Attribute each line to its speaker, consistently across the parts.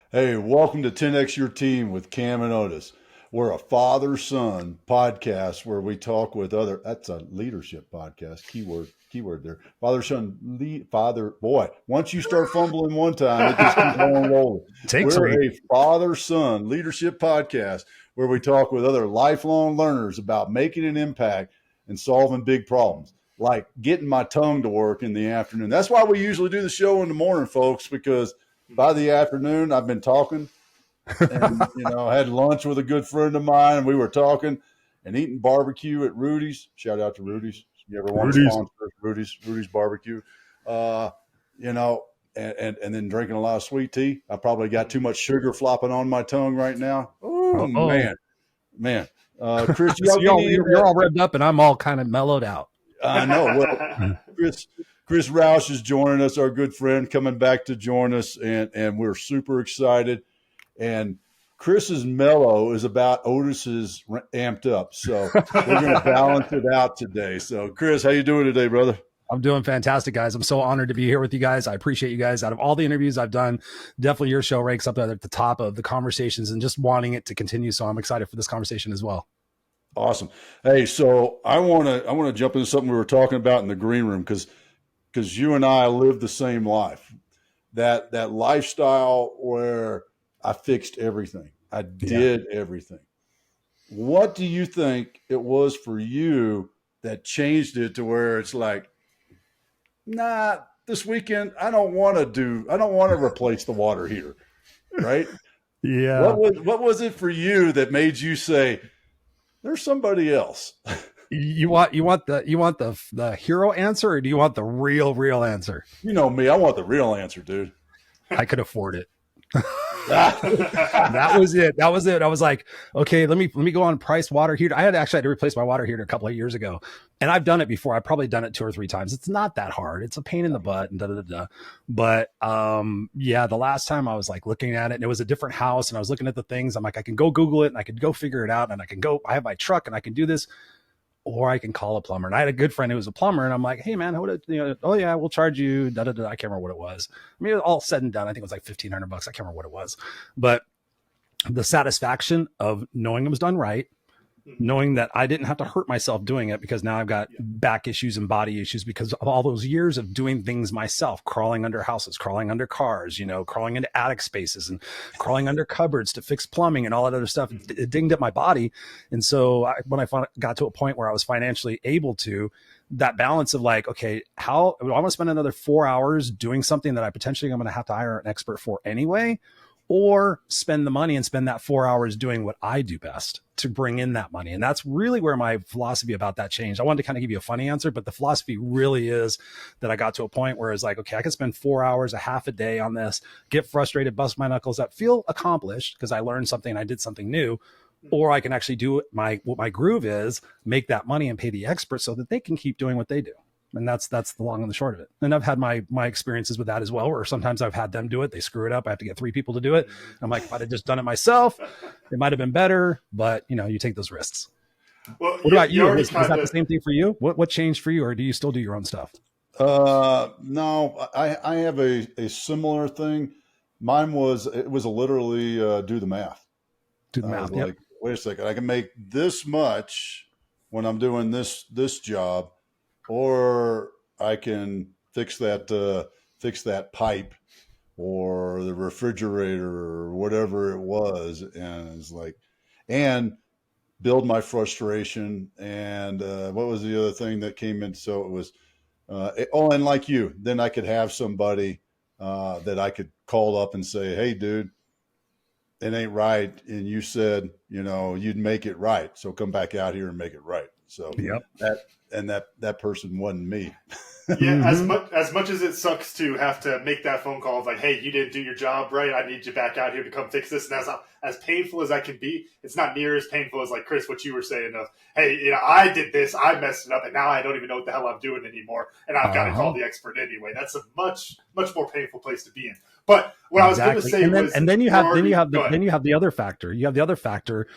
Speaker 1: Hey, welcome to 10X Your Team with Cam and Otis. We're a father-son podcast where we talk with other, that's a leadership podcast, keyword there. Boy, once you start fumbling one time, it just keeps on rolling.
Speaker 2: Takes
Speaker 1: We're a father-son leadership podcast where we talk with other lifelong learners about making an impact and solving big problems, like getting my tongue to work in the afternoon. That's why we usually do the show in the morning, folks, because by the afternoon, I've been talking and, I had lunch with a good friend of mine and we were talking and eating barbecue at Rudy's. Shout out to Rudy's. You ever want to sponsor Rudy's barbecue? And then drinking a lot of sweet tea. I probably got too much sugar flopping on my tongue right now. Oh, man. Chris,
Speaker 2: you're all revved up and I'm all kind of mellowed out.
Speaker 1: I know. Well, Chris Rausch is joining us, our good friend, coming back to join us, and we're super excited. And Chris's mellow is about Otis's amped up, so we're going to balance it out today. So, Chris, how you doing today, brother?
Speaker 2: I'm doing fantastic, guys. I'm so honored to be here with you guys. I appreciate you guys. Out of all the interviews I've done, definitely your show ranks up there at the top of the conversations and just wanting it to continue. So I'm excited for this conversation as well.
Speaker 1: Awesome. Hey, so I want to jump into something we were talking about in the green room because you and I live the same life, that lifestyle where I fixed everything. I did everything. What do you think it was for you that changed it to where it's like, nah, this weekend, I don't want to replace the water heater. Right.
Speaker 2: Yeah.
Speaker 1: What was it for you that made you say, there's somebody else?
Speaker 2: You want the hero answer, or do you want the real answer?
Speaker 1: You know me, I want the real answer, dude.
Speaker 2: I could afford it. That was it. I was like, okay, let me go on price water heater. I had to replace my water heater a couple of years ago, and I've done it before. I've probably done it 2 or 3 times. It's not that hard. It's a pain in the butt and But the last time I was like looking at it, and it was a different house, and I was looking at the things. I'm like, I can go Google it and I can go figure it out, and I have my truck and I can do this. Or I can call a plumber. And I had a good friend who was a plumber, and I'm like, hey man, we'll charge you. I can't remember what it was. I mean, all said and done, I think it was like $1,500. I can't remember what it was, but the satisfaction of knowing it was done right, knowing that I didn't have to hurt myself doing it, because now I've got back issues and body issues because of all those years of doing things myself, crawling under houses, crawling under cars, crawling into attic spaces and crawling under cupboards to fix plumbing and all that other stuff. It dinged up my body. And so when I got to a point where I was financially able to, that balance of like, okay, how I want to spend another 4 hours doing something that I potentially I'm going to have to hire an expert for anyway, or spend the money and spend that 4 hours doing what I do best to bring in that money. And that's really where my philosophy about that changed. I wanted to kind of give you a funny answer, but the philosophy really is that I got to a point where it's like, okay, I can spend 4 hours, a half a day on this, get frustrated, bust my knuckles up, feel accomplished because I learned something, I did something new, or I can actually do what my groove is, make that money and pay the expert so that they can keep doing what they do. And that's the long and the short of it. And I've had my experiences with that as well, or sometimes I've had them do it. They screw it up. I have to get 3 people to do it. I'm like, if I'd have just done it myself, it might've been better, but you take those risks.
Speaker 3: Well,
Speaker 2: what about you? Was that the same thing for you? What changed for you, or do you still do your own stuff?
Speaker 1: No, I have a similar thing. Mine was literally do the math.
Speaker 2: Do the math. Yep.
Speaker 1: Like, wait a second, I can make this much when I'm doing this job, or I can fix that pipe or the refrigerator or whatever it was. And it's like, and build my frustration. And what was the other thing that came in? So it was, and like you, then I could have somebody that I could call up and say, hey, dude, it ain't right. And you said, you'd make it right. So come back out here and make it right. So that person wasn't me.
Speaker 3: Yeah, as much as it sucks to have to make that phone call of like, hey, you didn't do your job right, I need you back out here to come fix this. And as painful as that can be, it's not near as painful as like Chris, what you were saying of, hey, I did this, I messed it up, and now I don't even know what the hell I'm doing anymore, and I've got to call the expert anyway. That's a much more painful place to be in. But what I was going to say
Speaker 2: and then you have the other factor. You have the other factor,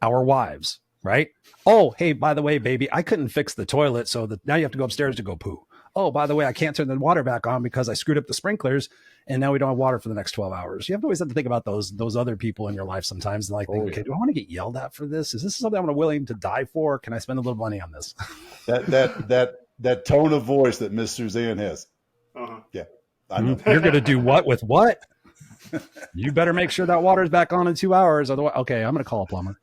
Speaker 2: our wives, right? Oh, hey, by the way, baby, I couldn't fix the toilet, so now you have to go upstairs to go poo. oh, by the way, I can't turn the water back on because I screwed up the sprinklers and now we don't have water for the next 12 hours. You always have to think about those other people in your life sometimes and like, think, okay, do I want to get yelled at for this? Is this something I'm willing to die for? Can I spend a little money on this?
Speaker 1: That tone of voice that Miss Suzanne has. Yeah. I know.
Speaker 2: You're going to do what with what? You better make sure that water's back on in 2 hours. Otherwise, okay, I'm going to call a plumber.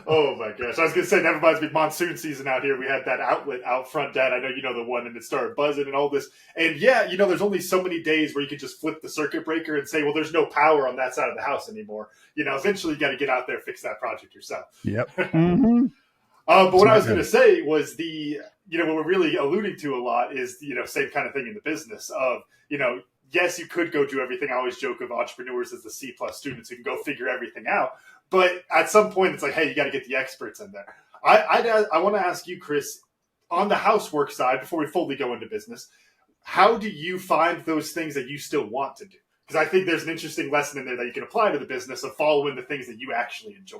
Speaker 3: Oh my gosh. I was going to say, that reminds me of monsoon season out here. We had that outlet out front, Dad. I know you know the one, and it started buzzing and all this. And yeah, you know, there's only so many days where you can just flip the circuit breaker and say, well, there's no power on that side of the house anymore. You know, eventually you got to get out there, fix that project yourself.
Speaker 2: Yep.
Speaker 3: But what I was going to say was what we're really alluding to a lot is, same kind of thing in the business of, yes, you could go do everything. I always joke of entrepreneurs as the C+ students who can go figure everything out. But at some point, it's like, hey, you got to get the experts in there. I want to ask you, Chris, on the housework side, before we fully go into business, how do you find those things that you still want to do? Because I think there's an interesting lesson in there that you can apply to the business of following the things that you actually enjoy.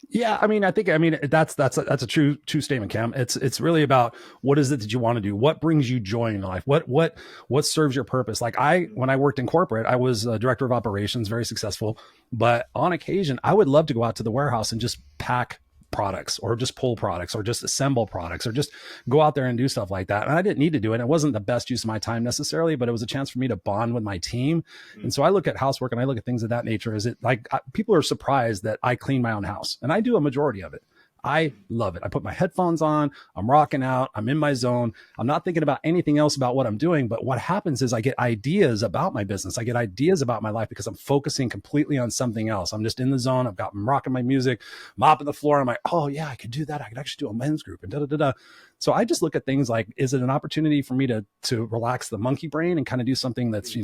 Speaker 2: Yeah, I mean, that's a true statement, Cam. It's really about what is it that you want to do? What brings you joy in life? What serves your purpose? Like when I worked in corporate, I was a director of operations, very successful, but on occasion, I would love to go out to the warehouse and just pack products or just pull products or just assemble products or just go out there and do stuff like that. And I didn't need to do it. It wasn't the best use of my time necessarily, but it was a chance for me to bond with my team. And so I look at housework and I look at things of that nature. Is it like people are surprised that I clean my own house, and I do a majority of it. I love it. I put my headphones on, I'm rocking out, I'm in my zone. I'm not thinking about anything else about what I'm doing. But what happens is I get ideas about my business. I get ideas about my life because I'm focusing completely on something else. I'm just in the zone. I'm rocking my music, mopping the floor. I'm like, oh yeah, I could do that. I could actually do a men's group and da-da-da-da. So I just look at things like, is it an opportunity for me to relax the monkey brain and kind of do something that's,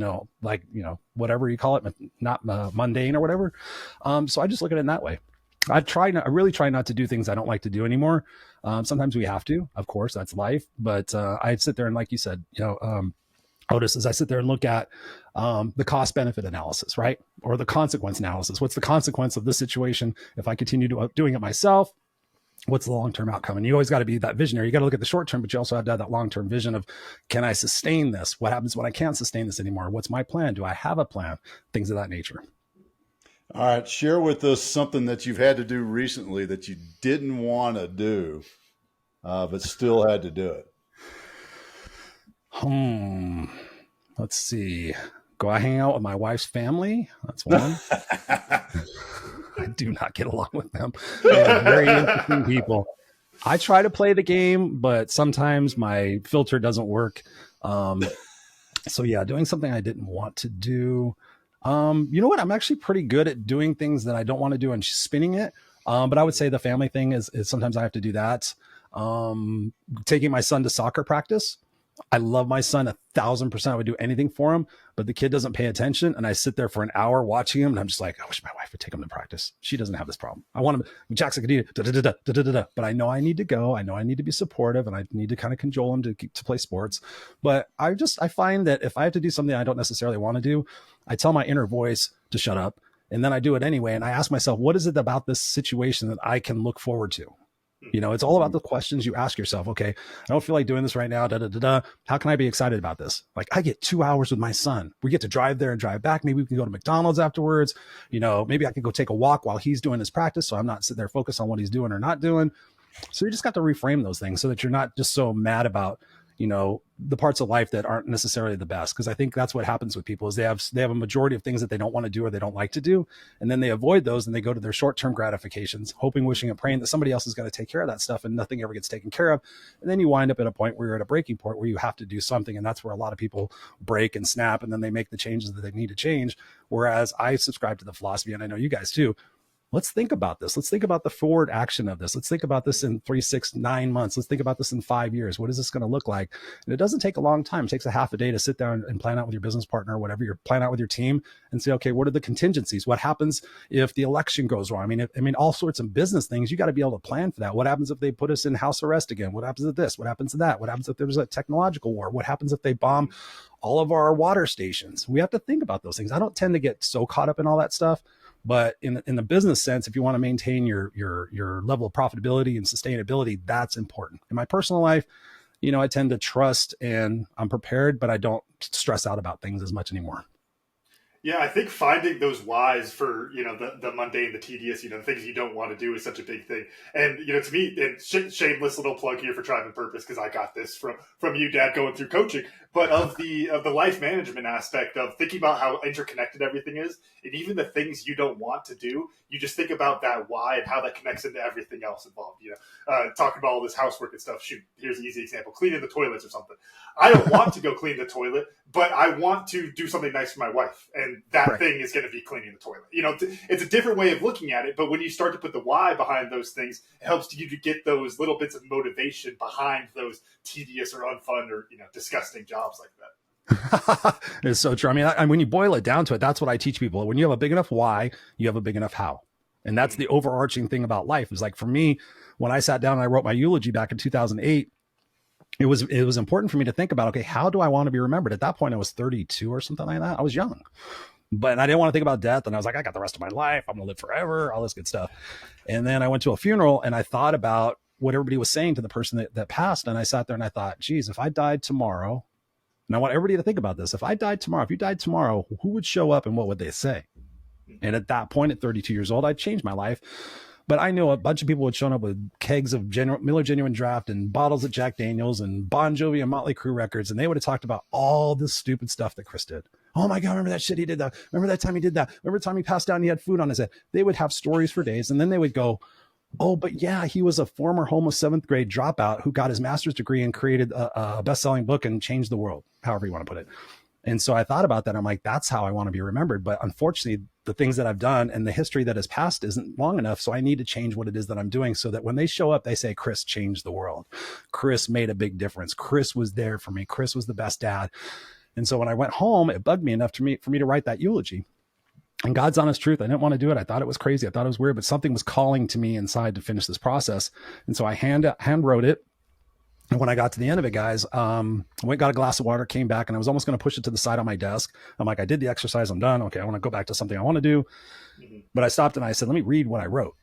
Speaker 2: whatever you call it, not mundane or whatever. So I just look at it in that way. I really try not to do things I don't like to do anymore. Sometimes we have to, of course, that's life. But I sit there and, like you said, Otis, as I sit there and look at the cost benefit analysis, right? Or the consequence analysis. What's the consequence of this situation if I continue doing it myself? What's the long-term outcome? And you always got to be that visionary. You got to look at the short term, but you also have to have that long-term vision of, can I sustain this? What happens when I can't sustain this anymore? What's my plan? Do I have a plan? Things of that nature.
Speaker 1: All right. Share with us something that you've had to do recently that you didn't want to do, but still had to do
Speaker 2: it. Let's see. Go I hang out with my wife's family? That's one. I do not get along with them. They are very interesting people. I try to play the game, but sometimes my filter doesn't work. So yeah, doing something I didn't want to do. You know what? I'm actually pretty good at doing things that I don't want to do and spinning it. But I would say the family thing is sometimes I have to do that. Taking my son to soccer practice. I love my son 1,000%. I would do anything for him, but the kid doesn't pay attention. And I sit there for an hour watching him. And I'm just like, I wish my wife would take him to practice. She doesn't have this problem. I want him, Jackson could do but I know I need to go. I know I need to be supportive and I need to kind of cajole him to play sports. But I find that if I have to do something I don't necessarily want to do, I tell my inner voice to shut up. And then I do it anyway. And I ask myself, what is it about this situation that I can look forward to? It's all about the questions you ask yourself. Okay, I don't feel like doing this right now. How can I be excited about this? Like, I get 2 hours with my son. We get to drive there and drive back. Maybe we can go to McDonald's afterwards. Maybe I can go take a walk while he's doing his practice. So I'm not sitting there focused on what he's doing or not doing. So you just got to reframe those things so that you're not just so mad about, the parts of life that aren't necessarily the best. Cause I think that's what happens with people is they have a majority of things that they don't want to do or they don't like to do. And then they avoid those and they go to their short-term gratifications, hoping, wishing and praying that somebody else is going to take care of that stuff and nothing ever gets taken care of. And then you wind up at a point where you're at a breaking point where you have to do something. And that's where a lot of people break and snap. And then they make the changes that they need to change. Whereas I subscribe to the philosophy, and I know you guys too. Let's think about this. Let's think about the forward action of this. Let's think about this in 3, 6, 9 months. Let's think about this in 5 years. What is this going to look like? And it doesn't take a long time. It takes a half a day to sit down and plan out with your business partner or whatever you're plan out with your team and say, okay, what are the contingencies? What happens if the election goes wrong? I mean, all sorts of business things. You got to be able to plan for that. What happens if they put us in house arrest again? What happens to this? What happens to that? What happens if there's a technological war? What happens if they bomb all of our water stations. We have to think about those things. I don't tend to get so caught up in all that stuff, but in the business sense, if you want to maintain your level of profitability and sustainability, that's important. In my personal life, I tend to trust and I'm prepared, but I don't stress out about things as much anymore.
Speaker 3: Yeah, I think finding those whys for, the mundane, the tedious, the things you don't want to do is such a big thing. And, to me, and shameless little plug here for Tribe and Purpose, because I got this from you, Dad, going through coaching, but of the life management aspect of thinking about how interconnected everything is, and even the things you don't want to do, you just think about that why and how that connects into everything else involved. Talking about all this housework and stuff. Shoot, here's an easy example: cleaning the toilets or something. I don't want to go clean the toilet, but I want to do something nice for my wife, and that thing is going to be cleaning the toilet. It's a different way of looking at it, but when you start to put the why behind those things, it helps you to get those little bits of motivation behind those tedious or unfun or disgusting jobs like that.
Speaker 2: It's so true. I mean, when you boil it down to it, that's what I teach people. When you have a big enough why, you have a big enough how. And that's the overarching thing about life. Is like, for me, when I sat down and I wrote my eulogy back in 2008, it was important for me to think about, okay, how do I want to be remembered? At that point, I was 32 or something like that. I was young, but I didn't want to think about death. And I was like, I got the rest of my life. I'm going to live forever, all this good stuff. And then I went to a funeral and I thought about what everybody was saying to the person that passed. And I sat there and I thought, geez, if I died tomorrow, and I want everybody to think about this. If you died tomorrow, who would show up and what would they say? And at that point, at 32 years old, I'd changed my life. But I know a bunch of people would show up with kegs of Miller Genuine Draft and bottles of Jack Daniels and Bon Jovi and Motley Crue records. And they would have talked about all this stupid stuff that Chris did. Oh my God, remember that shit he did that? Remember that time he did that? Remember the time he passed out and he had food on his head? They would have stories for days. And then they would go, oh, but yeah, he was a former homo 7th grade dropout who got his master's degree and created a best-selling book and changed the world, however you want to put it. And so I thought about that. I'm like, that's how I want to be remembered. But unfortunately, the things that I've done and the history that has passed isn't long enough. So I need to change what it is that I'm doing so that when they show up, they say, Chris changed the world. Chris made a big difference. Chris was there for me. Chris was the best dad. And so when I went home, it bugged me enough for me to write that eulogy. And God's honest truth, I didn't want to do it. I thought it was crazy. I thought it was weird, but something was calling to me inside to finish this process. And so I hand wrote it. And when I got to the end of it, guys, I went, got a glass of water, came back, and I was almost going to push it to the side on my desk. I'm like, I did the exercise. I'm done. Okay, I want to go back to something I want to do. But I stopped and I said, let me read what I wrote.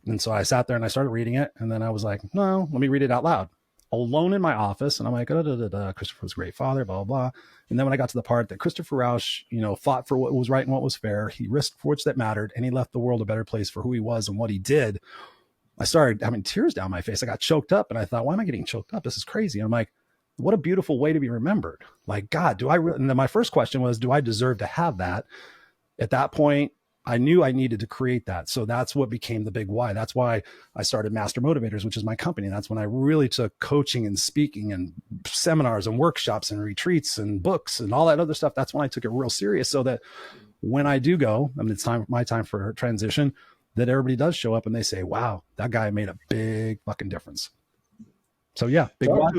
Speaker 2: And so I sat there and I started reading it. And then I was like, no, let me read it out loud. Alone in my office. And I'm like, Christopher was a great father, blah, blah, blah. And then when I got to the part that Christopher Rausch, fought for what was right and what was fair, he risked for which that mattered, and he left the world a better place for who he was and what he did. I started having tears down my face. I got choked up and I thought, why am I getting choked up? This is crazy. And I'm like, what a beautiful way to be remembered. Like, God, and then my first question was, do I deserve to have that? At that point, I knew I needed to create that. So that's what became the big why. That's why I started Master Motivators, which is my company. That's when I really took coaching and speaking and seminars and workshops and retreats and books and all that other stuff. That's when I took it real serious, so that when I do go, it's my time for transition, that everybody does show up and they say, wow, that guy made a big fucking difference. So yeah, big why.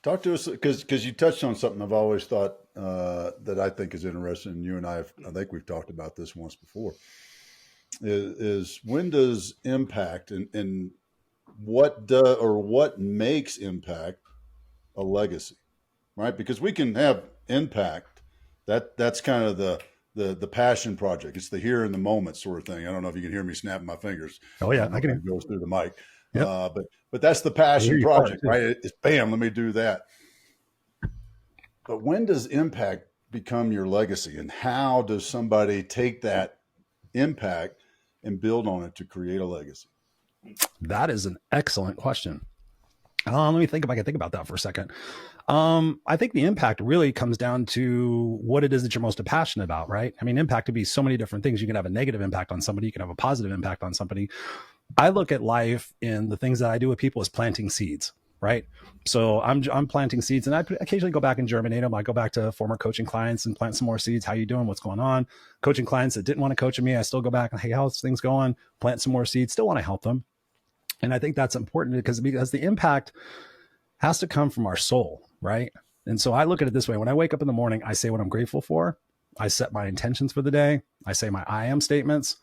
Speaker 1: Talk to us, because you touched on something I've always thought that I think is interesting. And you and I think we've talked about this once before, is when does impact and what makes impact a legacy, right? Because we can have impact. That's kind of the passion project. It's the here in the moment sort of thing. I don't know if you can hear me snapping my fingers.
Speaker 2: Oh yeah, I can.
Speaker 1: It goes through the mic.
Speaker 2: Yep.
Speaker 1: But that's the passion project, right? It's bam, let me do that. But when does impact become your legacy, and how does somebody take that impact and build on it to create a legacy?
Speaker 2: That is an excellent question. Let me think if I can think about that for a second. I think the impact really comes down to what it is that you're most passionate about, right? I mean, impact could be so many different things. You can have a negative impact on somebody. You can have a positive impact on somebody. I look at life in the things that I do with people as planting seeds, right? So I'm planting seeds, and I occasionally go back and germinate them. I go back to former coaching clients and plant some more seeds. How you doing? What's going on? Coaching clients that didn't want to coach me, I still go back and, hey, how's things going? Plant some more seeds. Still want to help them. And I think that's important because the impact has to come from our soul, right? And so I look at it this way. When I wake up in the morning, I say what I'm grateful for. I set my intentions for the day. I say my I am statements.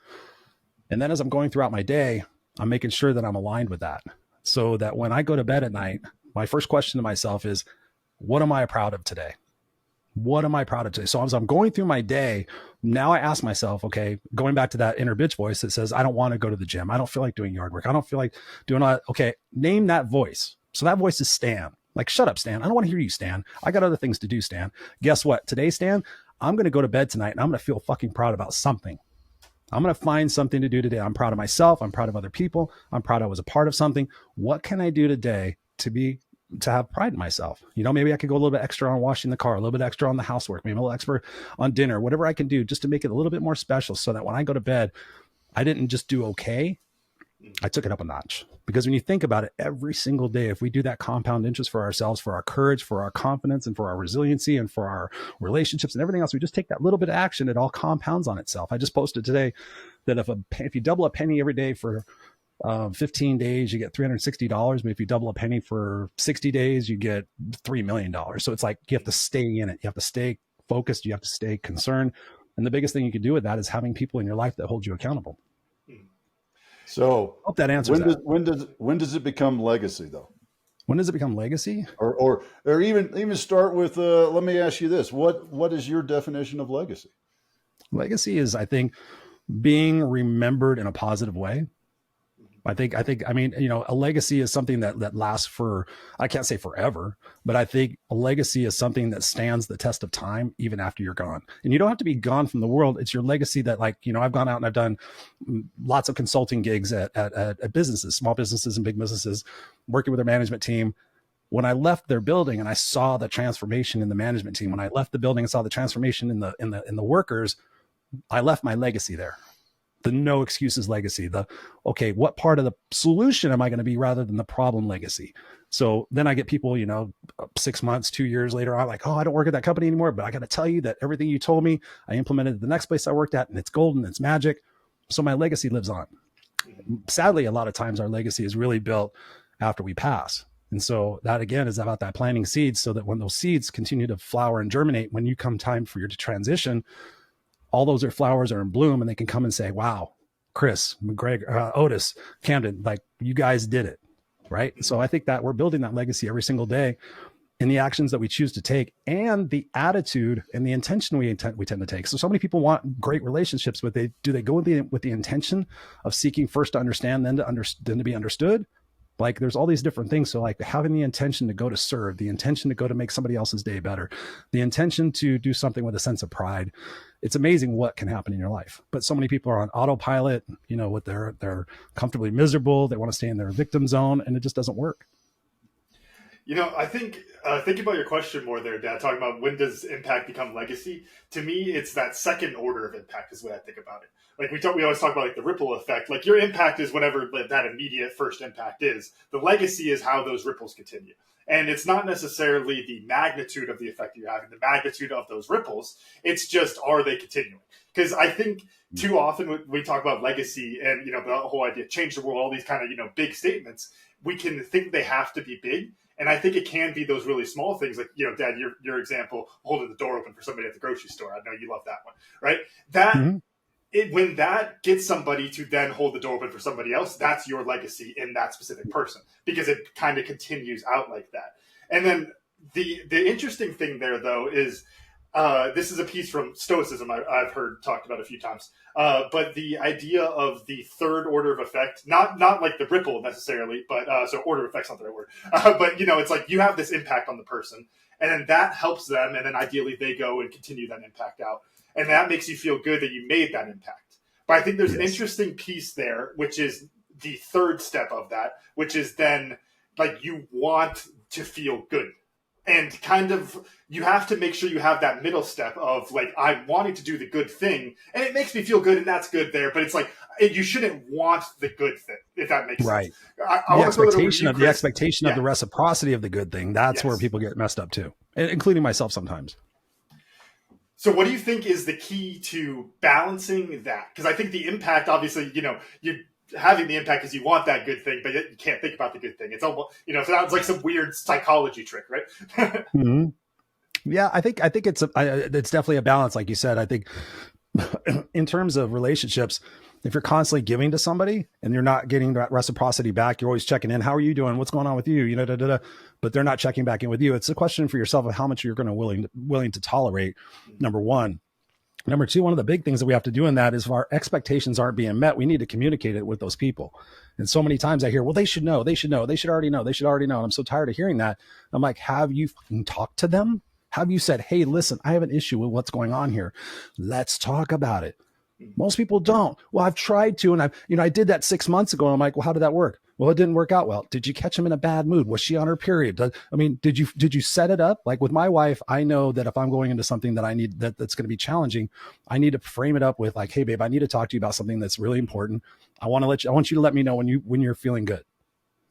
Speaker 2: And then as I'm going throughout my day, I'm making sure that I'm aligned with that, so that when I go to bed at night, my first question to myself is, what am I proud of today? What am I proud of today? So as I'm going through my day, now I ask myself, okay, going back to that inner bitch voice that says, I don't want to go to the gym. I don't feel like doing yard work. I don't feel like doing all that. Okay, name that voice. So that voice is Stan. Like, shut up, Stan. I don't want to hear you, Stan. I got other things to do, Stan. Guess what? Today, Stan, I'm going to go to bed tonight and I'm going to feel fucking proud about something. I'm going to find something to do today. I'm proud of myself. I'm proud of other people. I'm proud I was a part of something. What can I do today to have pride in myself? You know, maybe I could go a little bit extra on washing the car, a little bit extra on the housework, maybe a little extra on dinner, whatever I can do just to make it a little bit more special so that when I go to bed, I didn't just do okay. I took it up a notch. Because when you think about it, every single day, if we do that compound interest for ourselves, for our courage, for our confidence, and for our resiliency, and for our relationships and everything else, we just take that little bit of action, it all compounds on itself. I just posted today that if you double a penny every day for 15 days, you get $360. But if you double a penny for 60 days, you get $3 million. So it's like, you have to stay in it. You have to stay focused. You have to stay concerned. And the biggest thing you can do with that is having people in your life that hold you accountable.
Speaker 1: So
Speaker 2: I hope that answers
Speaker 1: when does it become legacy though?
Speaker 2: When does it become legacy?
Speaker 1: Or even start with, let me ask you this. What is your definition of legacy?
Speaker 2: Legacy is, I think, being remembered in a positive way. I mean, you know, a legacy is something that lasts for, I can't say forever, but I think a legacy is something that stands the test of time, even after you're gone. And you don't have to be gone from the world. It's your legacy that, like, you know, I've gone out and I've done lots of consulting gigs at businesses, small businesses and big businesses, working with their management team. When I left their building and I saw the transformation in the management team, when I left the building and saw the transformation in the workers, I left my legacy there. The no excuses legacy, okay, what part of the solution am I going to be rather than the problem legacy? So then I get people, you know, 6 months, 2 years later, I'm like, oh, I don't work at that company anymore, but I got to tell you that everything you told me, I implemented at the next place I worked at, and it's golden, it's magic. So my legacy lives on. Sadly, a lot of times our legacy is really built after we pass. And so that, again, is about that planting seeds so that when those seeds continue to flower and germinate, when you come time for you to transition, all those flowers are in bloom and they can come and say, wow, Chris, McGregor, Otis, Camden, like, you guys did it. Right. So I think that we're building that legacy every single day in the actions that we choose to take and the attitude and the intention we tend to take. So many people want great relationships, but do they go with the intention of seeking first to understand, then to be understood? Like, there's all these different things. So, like, having the intention to go to serve, the intention to go to make somebody else's day better, the intention to do something with a sense of pride. It's amazing what can happen in your life. But so many people are on autopilot, you know, with they're comfortably miserable. They want to stay in their victim zone, and it just doesn't work.
Speaker 3: You know, I think thinking about your question more there, Dad, talking about when does impact become legacy? To me, it's that second order of impact is the way I think about it. Like we always talk about, like, the ripple effect. Like, your impact is whatever that immediate first impact is. The legacy is how those ripples continue. And it's not necessarily the magnitude of the effect you're having, the magnitude of those ripples. It's just, are they continuing? Because I think too often when we talk about legacy and, you know, the whole idea, change the world, all these kind of, you know, big statements, we can think they have to be big. And I think it can be those really small things, like, you know, Dad, your example, holding the door open for somebody at the grocery store. I know you love that one, right? That when that gets somebody to then hold the door open for somebody else, that's your legacy in that specific person, because it kind of continues out like that. And then the interesting thing there, though, is this is a piece from Stoicism I've heard talked about a few times. But the idea of the third order of effect, not like the ripple necessarily, but so order of effect's not the right word. But, you know, it's like you have this impact on the person, and then that helps them, and then ideally they go and continue that impact out. And that makes you feel good that you made that impact. But I think there's an interesting piece there, which is the third step of that, which is then, like, you want to feel good. And kind of, you have to make sure you have that middle step of, like, I'm wanting to do the good thing, and it makes me feel good, and that's good there. But it's like, you shouldn't want the good thing, if that makes
Speaker 2: right.
Speaker 3: sense.
Speaker 2: The expectation of the reciprocity of the good thing. That's where people get messed up too, including myself sometimes.
Speaker 3: So what do you think is the key to balancing that? Because I think the impact, obviously, you know, you're having the impact because you want that good thing, but yet you can't think about the good thing. It's almost, you know, it sounds like some weird psychology trick, right?
Speaker 2: Yeah, I think it's definitely a balance, like you said. I think in terms of relationships, If you're constantly giving to somebody and you're not getting that reciprocity back, you're always checking in. How are you doing? What's going on with you? You know, but they're not checking back in with you. It's a question for yourself of how much you're going to willing to tolerate. Number one. Number two, one of the big things that we have to do in that is if our expectations aren't being met, we need to communicate it with those people. And so many times I hear, well, they should know, they should already know. And I'm so tired of hearing that. I'm like, have you fucking talked to them? Have you said, hey, listen, I have an issue with what's going on here. Let's talk about it. Most people don't. Well, I've tried to, and I did that 6 months ago. And I'm like, well, how did that work? Well, it didn't work out well. Did you catch him in a bad mood? Was she on her period? Did you set it up? Like with my wife, I know that if I'm going into something that I need, that's going to be challenging, I need to frame it up with like, hey babe, I need to talk to you about something that's really important. I want you to let me know when you're feeling good.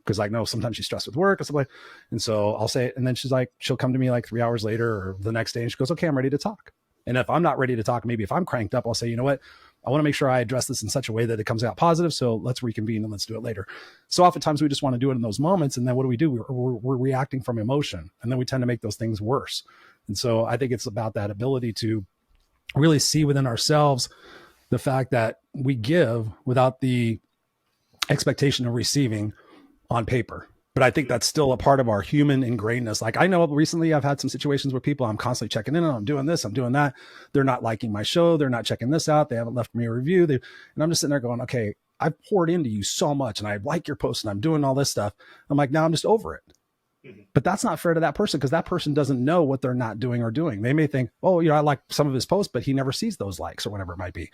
Speaker 2: Cause I know sometimes she's stressed with work or something. And so I'll say it. And then she'll come to me like 3 hours later or the next day and she goes, okay, I'm ready to talk. And if I'm not ready to talk, maybe if I'm cranked up, I'll say, you know what? I want to make sure I address this in such a way that it comes out positive. So let's reconvene and let's do it later. So oftentimes we just want to do it in those moments. And then what do? We're reacting from emotion. And then we tend to make those things worse. And so I think it's about that ability to really see within ourselves the fact that we give without the expectation of receiving on paper. But I think that's still a part of our human ingrainedness. Like I know recently I've had some situations where people I'm constantly checking in on, I'm doing this, I'm doing that. They're not liking my show. They're not checking this out. They haven't left me a review. And I'm just sitting there going, okay, I've poured into you so much and I like your post and I'm doing all this stuff. I'm like, now I'm just over it. But that's not fair to that person because that person doesn't know what they're not doing or doing. They may think, oh, I like some of his posts, but he never sees those likes or whatever it might be.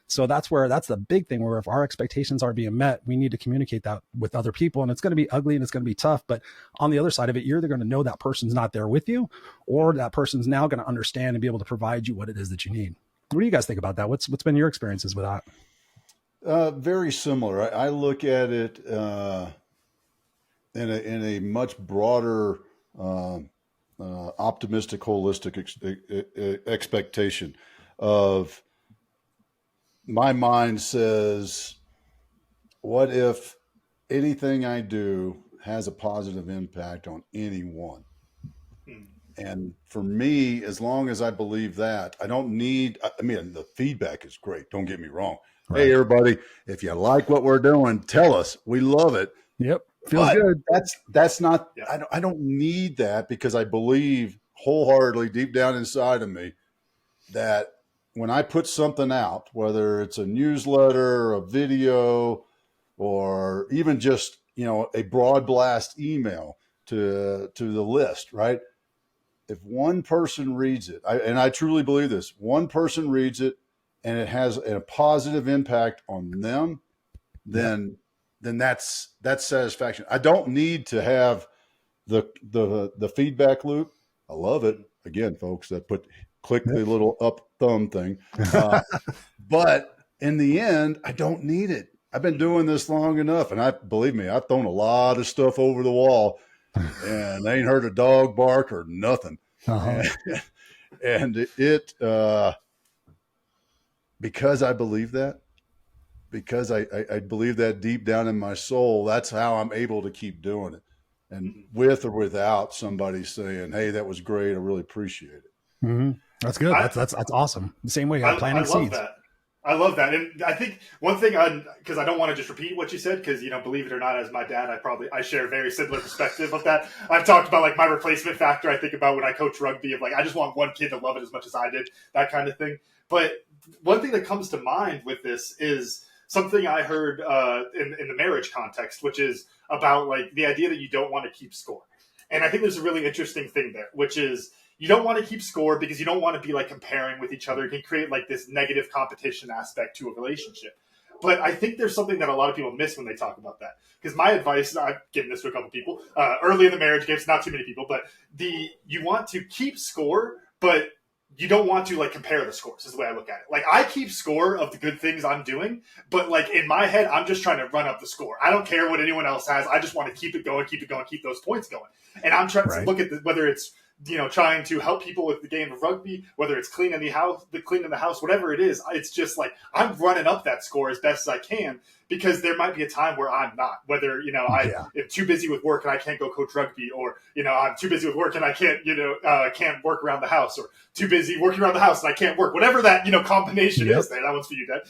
Speaker 2: So that's the big thing where if our expectations are being met, we need to communicate that with other people. And it's going to be ugly and it's going to be tough. But on the other side of it, you're either going to know that person's not there with you or that person's now going to understand and be able to provide you what it is that you need. What do you guys think about that? What's been your experiences with that?
Speaker 1: Very similar. I look at it in a much broader, optimistic, holistic expectation of my mind says, what if anything I do has a positive impact on anyone? And for me, as long as I believe that, I don't need, the feedback is great. Don't get me wrong. Right. Hey, everybody, if you like what we're doing, tell us. We love it.
Speaker 2: Yep. Feels good.
Speaker 1: That's not, yeah. I don't need that because I believe wholeheartedly deep down inside of me that when I put something out, whether it's a newsletter, a video, or even just, a broad blast email to the list, right? If one person reads it, and I truly believe this, one person reads it and it has a positive impact on them, then that's satisfaction. I don't need to have the feedback loop. I love it. Again, folks, click the little up thumb thing. But in the end, I don't need it. I've been doing this long enough. And believe me, I've thrown a lot of stuff over the wall and they ain't heard a dog bark or nothing. Uh-huh. And it because I believe that, because I believe that deep down in my soul, that's how I'm able to keep doing it. And with or without somebody saying, hey, that was great. I really appreciate it.
Speaker 2: Mm-hmm. That's good. That's awesome. The same way you're planting seeds.
Speaker 3: I love that. And I think one thing, because I don't want to just repeat what you said, because, believe it or not, as my dad, I share a very similar perspective of that. I've talked about like my replacement factor. I think about when I coach rugby of like, I just want one kid to love it as much as I did, that kind of thing. But one thing that comes to mind with this is something I heard in the marriage context, which is about like the idea that you don't want to keep score. And I think there's a really interesting thing there, which is you don't want to keep score because you don't want to be like comparing with each other. It can create like this negative competition aspect to a relationship. But I think there's something that a lot of people miss when they talk about that. Because my advice, I've given this to a couple people early in the marriage gifts, not too many people, but you want to keep score, but you don't want to like compare the scores is the way I look at it. Like I keep score of the good things I'm doing, but like in my head, I'm just trying to run up the score. I don't care what anyone else has. I just want to keep it going, keep those points going. And I'm trying to look at whether it's trying to help people with the game of rugby, whether it's cleaning the house, whatever it is. It's just like I'm running up that score as best as I can, because there might be a time where I'm not, whether, I'm too busy with work and I can't go coach rugby, or, I'm too busy with work and I can't, can't work around the house, or too busy working around the house and I can't work, whatever that, combination is there. That one's for you, Dad.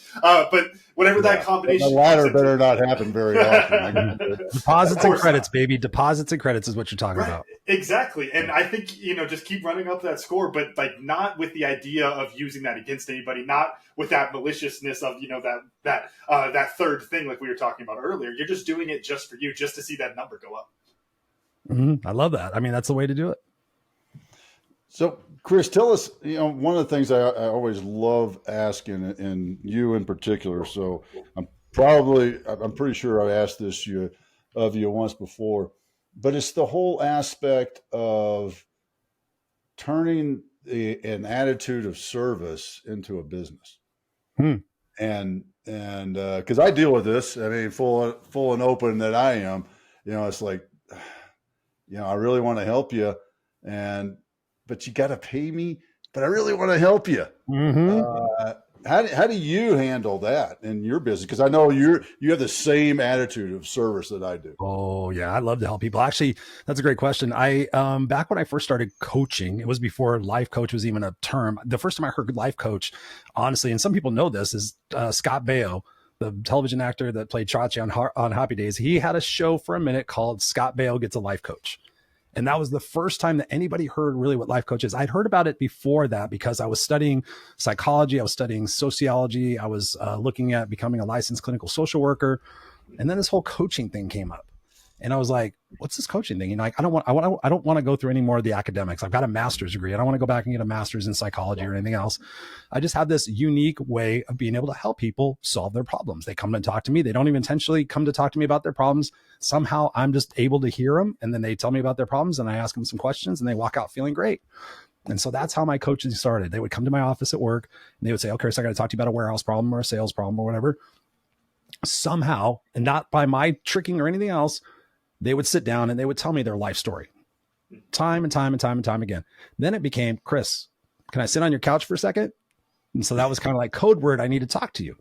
Speaker 3: But whatever that combination.
Speaker 1: The latter better not happen very often.
Speaker 2: Deposits and credits, baby. Deposits and credits is what you're talking about.
Speaker 3: Exactly. And I think, just keep running up that score, but like not with the idea of using that against anybody, not with that maliciousness of, that third thing like we were talking about earlier. You're just doing it just for you, just to see that number go up.
Speaker 2: Mm-hmm. I love that. I mean, that's the way to do it.
Speaker 1: So, Chris, tell us, one of the things I always love asking, and you in particular, so I'm pretty sure I've asked this of you once before, but it's the whole aspect of turning an attitude of service into a business. And because I deal with this, I mean, full and open that I am, it's like, I really want to help you, but you got to pay me, but I really want to help you. Mm-hmm. How do you handle that in your business? Because I know you have the same attitude of service that I do.
Speaker 2: Oh yeah, I love to help people. Actually, that's a great question. I back when I first started coaching, it was before life coach was even a term. The first time I heard life coach, honestly, and some people know this, is Scott Baio, the television actor that played Chachi on Happy Days. He had a show for a minute called Scott Baio Gets a Life Coach. And that was the first time that anybody heard really what life coach is. I'd heard about it before that because I was studying psychology. I was studying sociology. I was looking at becoming a licensed clinical social worker. And then this whole coaching thing came up. And I was like, what's this coaching thing? I don't want to go through any more of the academics. I've got a master's degree. I don't want to go back and get a master's in psychology or anything else. I just have this unique way of being able to help people solve their problems. They come and talk to me. They don't even intentionally come to talk to me about their problems. Somehow I'm just able to hear them, and then they tell me about their problems, and I ask them some questions, and they walk out feeling great. And so that's how my coaching started. They would come to my office at work and they would say, okay, so I got to talk to you about a warehouse problem or a sales problem or whatever. Somehow, and not by my tricking or anything else, they would sit down and they would tell me their life story time and time again. Then it became, Chris, can I sit on your couch for a second? And so that was kind of like code word. I need to talk to you.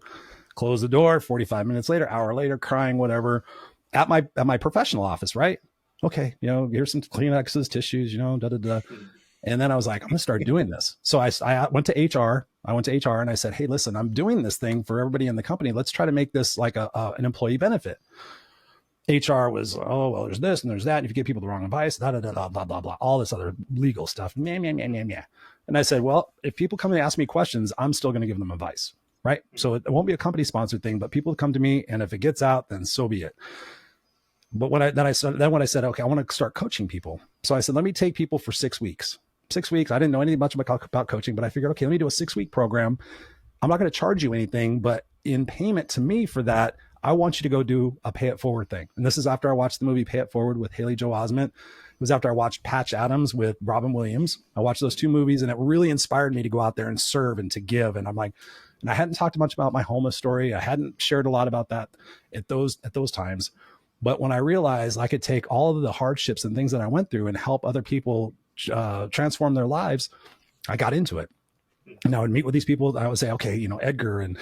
Speaker 2: Close the door, 45 minutes later, hour later, crying, whatever, at my professional office. Right. Okay. Here's some Kleenexes, tissues, And then I was like, I'm going to start doing this. So I went to HR. And I said, hey, listen, I'm doing this thing for everybody in the company. Let's try to make this like an employee benefit. HR was, oh, well, there's this and there's that. And if you give people the wrong advice, blah, blah, blah, all this other legal stuff. Meh. And I said, well, if people come and ask me questions, I'm still going to give them advice. Right. So it won't be a company sponsored thing, but people come to me, and if it gets out, then so be it. But when I said, okay, I want to start coaching people. So I said, let me take people for 6 weeks. 6 weeks. I didn't know anything much about coaching, but I figured, okay, let me do a 6-week program. I'm not going to charge you anything, but in payment to me for that, I want you to go do a pay it forward thing. And this is after I watched the movie Pay It Forward with Haley Joel Osment. It was after I watched Patch Adams with Robin Williams. I watched those two movies, and it really inspired me to go out there and serve and to give. And I'm like, and I hadn't talked much about my homeless story. I hadn't shared a lot about that at those times. But when I realized I could take all of the hardships and things that I went through and help other people transform their lives, I got into it. And I would meet with these people. I would say, okay, Edgar and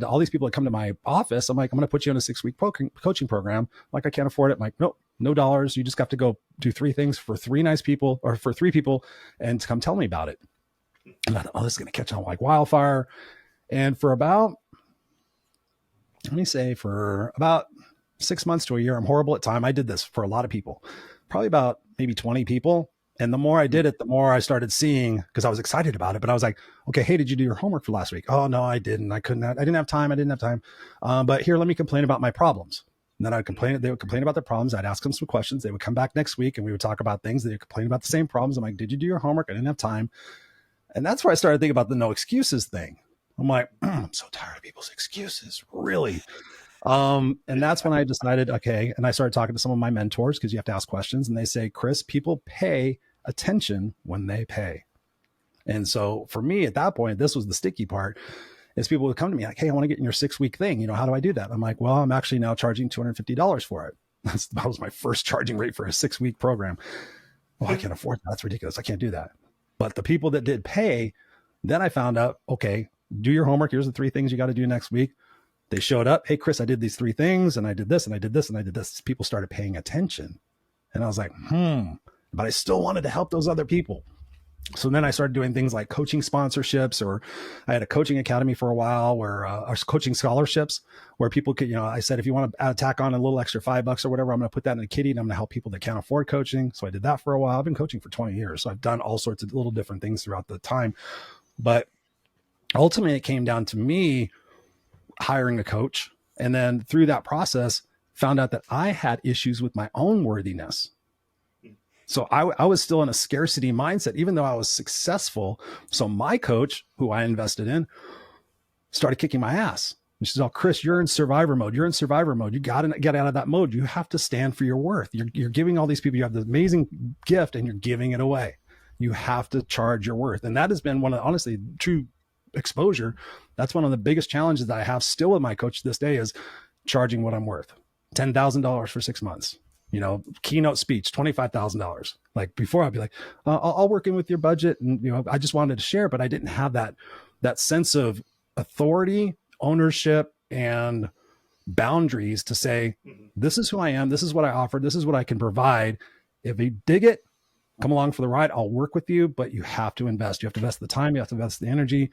Speaker 2: all these people that come to my office. I'm like, I'm going to put you on a 6-week coaching program. Like, I can't afford it. I'm like, nope, no dollars. You just have to go do 3 things for 3 nice people, or for 3 people, and to come tell me about it. And I thought, oh, this is going to catch on like wildfire. And for about 6 months to a year, I'm horrible at time. I did this for a lot of people, probably about maybe 20 people. And the more I did it, the more I started seeing, because I was excited about it, but I was like, okay, hey, did you do your homework for last week? Oh, no, I didn't. I didn't have time. But here, let me complain about my problems. And then they would complain about their problems. I'd ask them some questions. They would come back next week and we would talk about things. They would complain about the same problems. I'm like, did you do your homework? I didn't have time. And that's where I started thinking about the no excuses thing. I'm like, I'm so tired of people's excuses. Really? And that's when I decided, okay. And I started talking to some of my mentors, because you have to ask questions, and they say, Chris, people pay attention when they pay. And so for me at that point, this was the sticky part, is people would come to me like, hey, I want to get in your 6-week thing. How do I do that? I'm like, well, I'm actually now charging $250 for it. That was my first charging rate for a 6-week program. Oh, I can't afford that. That's ridiculous. I can't do that. But the people that did pay, then I found out, okay, do your homework. Here's the 3 things you got to do next week. They showed up. Hey, Chris, I did these 3 things and I did this and I did this and I did this. People started paying attention. And I was like, but I still wanted to help those other people. So then I started doing things like coaching sponsorships, or I had a coaching academy for a while where our coaching scholarships where people could, I said, if you want to tack on a little extra $5 or whatever, I'm going to put that in a kitty and I'm going to help people that can't afford coaching. So I did that for a while. I've been coaching for 20 years. So I've done all sorts of little different things throughout the time. But ultimately it came down to me hiring a coach. And then through that process, found out that I had issues with my own worthiness. So I was still in a scarcity mindset, even though I was successful. So my coach, who I invested in, started kicking my ass. And she said, "Oh, Chris, you're in survivor mode. You're in survivor mode. You got to get out of that mode. You have to stand for your worth. You're giving all these people, you have this amazing gift and you're giving it away. You have to charge your worth." And that has been one of, honestly, true exposure. That's one of the biggest challenges that I have still with my coach to this day is charging what I'm worth. $10,000 for 6 months. Keynote speech, $25,000. Like before I'd be like, I'll work in with your budget. And, I just wanted to share, but I didn't have that sense of authority, ownership, and boundaries to say, this is who I am. This is what I offer. This is what I can provide. If you dig it, come along for the ride. I'll work with you, but you have to invest. You have to invest the time. You have to invest the energy.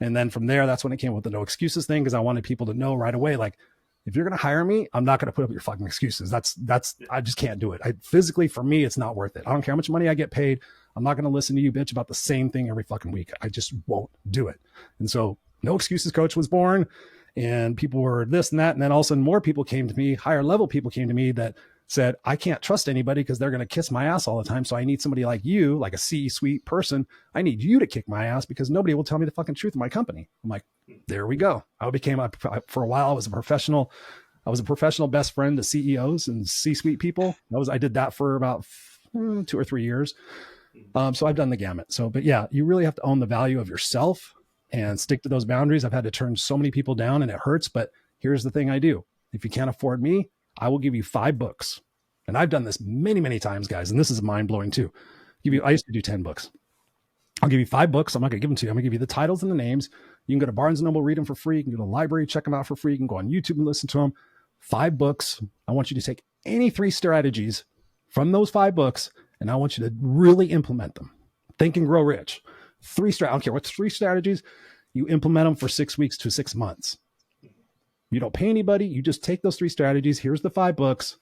Speaker 2: And then from there, that's when it came with the no excuses thing. Cause I wanted people to know right away, like, if you're going to hire me, I'm not going to put up your fucking excuses. I just can't do it. Physically, for me, it's not worth it. I don't care how much money I get paid. I'm not going to listen to you bitch about the same thing every fucking week. I just won't do it. And so No Excuses Coach was born, and people were this and that. And then all of a sudden more people came to me, higher level people came to me that said, I can't trust anybody because they're going to kiss my ass all the time. So I need somebody like you, like a C-suite person. I need you to kick my ass because nobody will tell me the fucking truth of my company. I'm like, there we go. For a while, I was a professional best friend to CEOs and C-suite people. I did that for about 2 or 3 years. So I've done the gamut. But yeah, you really have to own the value of yourself and stick to those boundaries. I've had to turn so many people down and it hurts, but here's the thing I do. If you can't afford me, I will give you 5 books. And I've done this many, many times, guys. And this is mind blowing too. I used to do 10 books. I'll give you 5 books. I'm not going to give them to you. I'm going to give you the titles and the names. You can go to Barnes & Noble, read them for free. You can go to the library, check them out for free. You can go on YouTube and listen to them. 5 books. I want you to take any 3 strategies from those 5 books, and I want you to really implement them. Think and Grow Rich. I don't care what 3 strategies. You implement them for 6 weeks to 6 months. You don't pay anybody. You just take those 3 strategies. Here's the 5 books.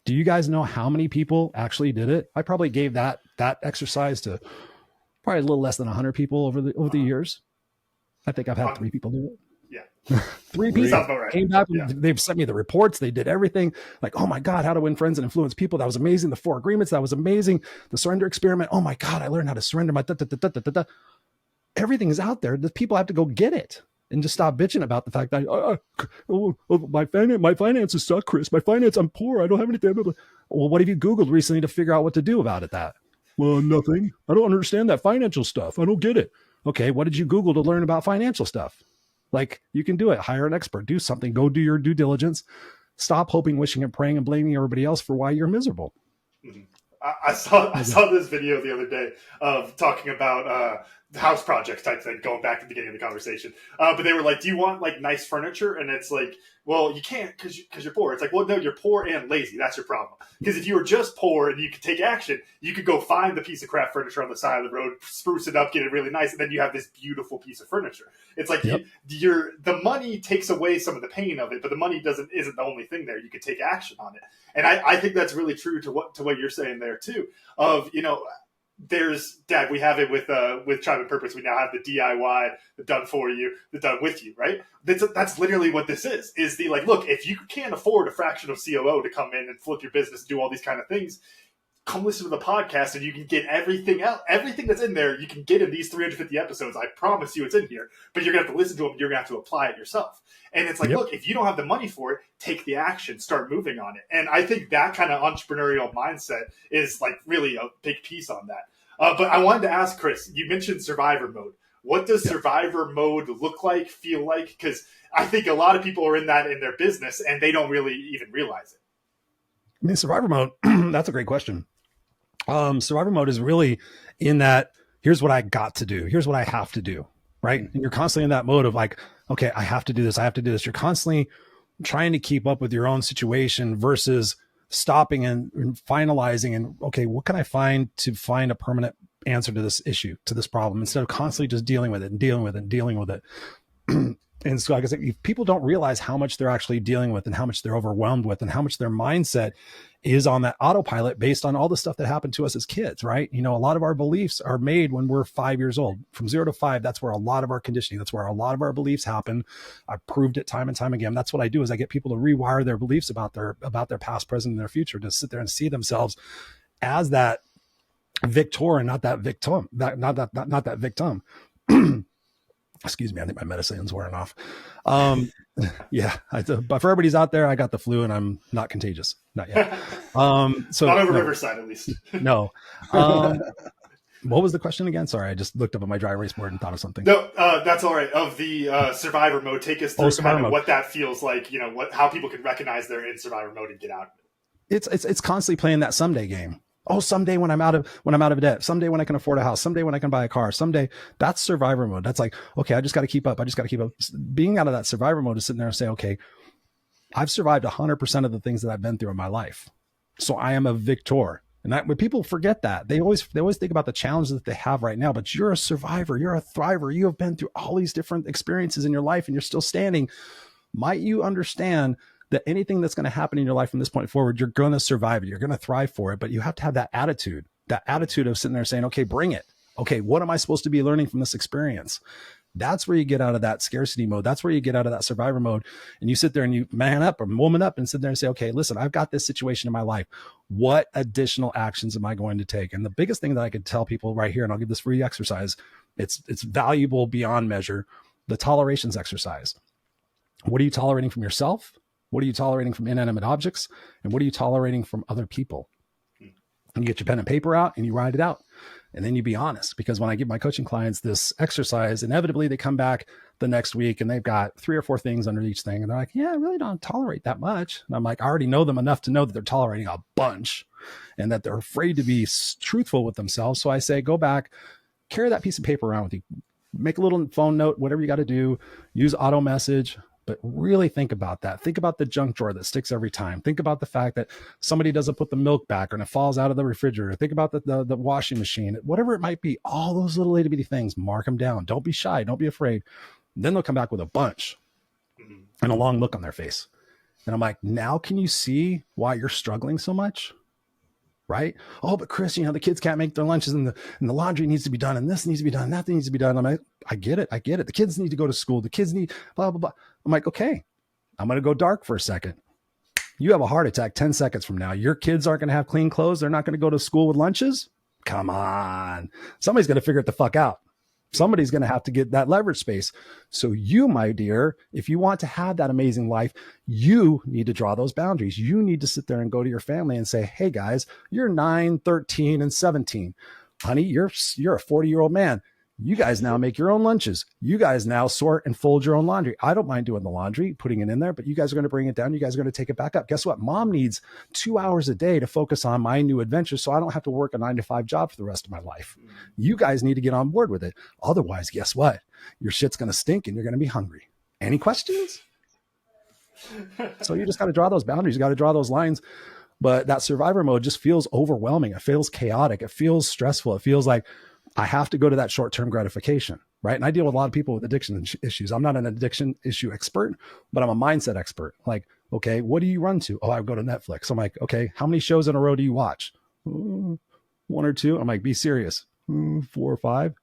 Speaker 2: Do you guys know how many people actually did it? I probably gave that exercise to probably a little less than 100 people over the years. I think I've had 3 people do it.
Speaker 3: Yeah.
Speaker 2: 3 people
Speaker 3: right.
Speaker 2: came back. Yeah. They've sent me the reports. They did everything. Like, oh my God, how to win friends and influence people. That was amazing. The 4 agreements. That was amazing. The surrender experiment. Oh my God, I learned how to surrender my Everything is out there. The people have to go get it and just stop bitching about the fact that my finances suck, Chris. I'm poor. I don't have anything. Well, what have you Googled recently to figure out what to do about it? Well, nothing. I don't understand that financial stuff. I don't get it. Okay, what did you Google to learn about financial stuff? Like, you can do it. Hire an expert. Do something. Go do your due diligence. Stop hoping, wishing, and praying and blaming everybody else for why you're miserable.
Speaker 3: Mm-hmm. I saw this video the other day of talking about house projects type thing, going back to the beginning of the conversation. But they were like, do you want like nice furniture? And it's like, well, you can't because you're poor. It's like, well, no, you're poor and lazy. That's your problem. Because if you were just poor and you could take action, you could go find the piece of crap furniture on the side of the road, spruce it up, get it really nice, and then you have this beautiful piece of furniture. It's like the money takes away some of the pain of it, but the money isn't the only thing there. You could take action on it. And I think that's really true to what you're saying there too. Of, there's Dad, we have it with Tribe and Purpose. We now have the DIY, the done for you, the done with you, right? That's literally what this is the like, look, if you can't afford a fraction of COO to come in and flip your business, do all these kind of things, come listen to the podcast and you can get everything else. Everything that's in there, you can get in these 350 episodes. I promise you it's in here, but you're going to have to listen to them. You're going to have to apply it yourself. And it's like, look, if you don't have the money for it, take the action, start moving on it. And I think that kind of entrepreneurial mindset is like really a big piece on that. But I wanted to ask, Chris, you mentioned survivor mode. What does survivor mode look like, feel like? Because I think a lot of people are in that in their business and they don't really even realize it.
Speaker 2: I mean, survivor mode, that's a great question. Survivor mode is really in that, here's what I got to do. Here's what I have to do. Right. And you're constantly in that mode of like, okay, I have to do this. I have to do this. You're constantly trying to keep up with your own situation versus stopping and finalizing and, okay, what can I find to find a permanent answer to this issue, to this problem, instead of constantly just dealing with it and dealing with it and dealing with it. And so, like I said, people don't realize how much they're actually dealing with and how much they're overwhelmed with and how much their mindset is on that autopilot based on all the stuff that happened to us as kids, right? You know, a lot of our beliefs are made when we're 5 years old. From 0 to 5, that's where a lot of our conditioning, that's where a lot of our beliefs happen. I've proved it time and time again. That's what I do, is I get people to rewire their beliefs about their past, present, and their future, to sit there and see themselves as that victor and not that victim, not that victim. Excuse me, I think my medicine's wearing off. Yeah, but for everybody's out there, I got the flu and I'm not contagious, not yet. So
Speaker 3: not over Riverside, at least.
Speaker 2: No. What was the question again? Sorry, I just looked up at my dry erase board and thought of something.
Speaker 3: No, that's all right. Of the survivor mode, take us through kind of what that feels like. You know, how people can recognize they're in survivor mode and get out.
Speaker 2: It's constantly playing that someday game. Oh, someday when I'm out of debt, someday when I can afford a house, someday when I can buy a car, someday. That's survivor mode. That's like, okay, I just got to keep up. Being out of that survivor mode is sitting there and say, okay, I've survived 100% of the things that I've been through in my life. So I am a victor. And when people forget that, they always think about the challenges that they have right now, but you're a survivor, you're a thriver. You have been through all these different experiences in your life and you're still standing. Might you understand that anything that's going to happen in your life from this point forward, you're going to survive it. You're going to thrive for it, but you have to have that attitude of sitting there saying, okay, bring it. Okay, what am I supposed to be learning from this experience? That's where you get out of that scarcity mode. That's where you get out of that survivor mode. And you sit there and you man up or woman up and sit there and say, okay, listen, I've got this situation in my life. What additional actions am I going to take? And the biggest thing that I could tell people right here, and I'll give this free exercise, it's valuable beyond measure, the tolerations exercise. What are you tolerating from yourself? What are you tolerating from inanimate objects? And what are you tolerating from other people? And you get your pen and paper out and you write it out. And then you be honest, because when I give my coaching clients this exercise, inevitably they come back the next week and they've got 3 or 4 things under each thing. And they're like, yeah, I really don't tolerate that much. And I'm like, I already know them enough to know that they're tolerating a bunch and that they're afraid to be truthful with themselves. So I say, go back, carry that piece of paper around with you, make a little phone note, whatever you got to do, use auto message. But really think about that. Think about the junk drawer that sticks every time. Think about the fact that somebody doesn't put the milk back and it falls out of the refrigerator. Think about the washing machine, whatever it might be, all those little itty bitty things, mark them down. Don't be shy. Don't be afraid. Then they'll come back with a bunch and a long look on their face. And I'm like, now can you see why you're struggling so much? Right? Oh, but Chris, the kids can't make their lunches and the laundry needs to be done and this needs to be done and that needs to be done. I'm like, I get it. The kids need to go to school. The kids need blah, blah, blah. I'm like, okay, I'm going to go dark for a second. You have a heart attack 10 seconds from now. Your kids aren't going to have clean clothes. They're not going to go to school with lunches. Come on. Somebody's going to figure it the fuck out. Somebody's going to have to get that leverage space. So you, my dear, if you want to have that amazing life, you need to draw those boundaries. You need to sit there and go to your family and say, hey guys, you're 9, 13, and 17. Honey, you're a 40-year-old man. You guys now make your own lunches. You guys now sort and fold your own laundry. I don't mind doing the laundry, putting it in there, but you guys are going to bring it down. You guys are going to take it back up. Guess what? Mom needs 2 hours a day to focus on my new adventure so I don't have to work a 9-to-5 job for the rest of my life. You guys need to get on board with it. Otherwise, guess what? Your shit's going to stink and you're going to be hungry. Any questions? So you just got to draw those boundaries. You got to draw those lines. But that survivor mode just feels overwhelming. It feels chaotic. It feels stressful. It feels like I have to go to that short-term gratification, right? And I deal with a lot of people with addiction issues. I'm not an addiction issue expert, but I'm a mindset expert. Like, okay, what do you run to? Oh, I go to Netflix. I'm like, okay, how many shows in a row do you watch? 1 or 2. I'm like, be serious. 4 or 5.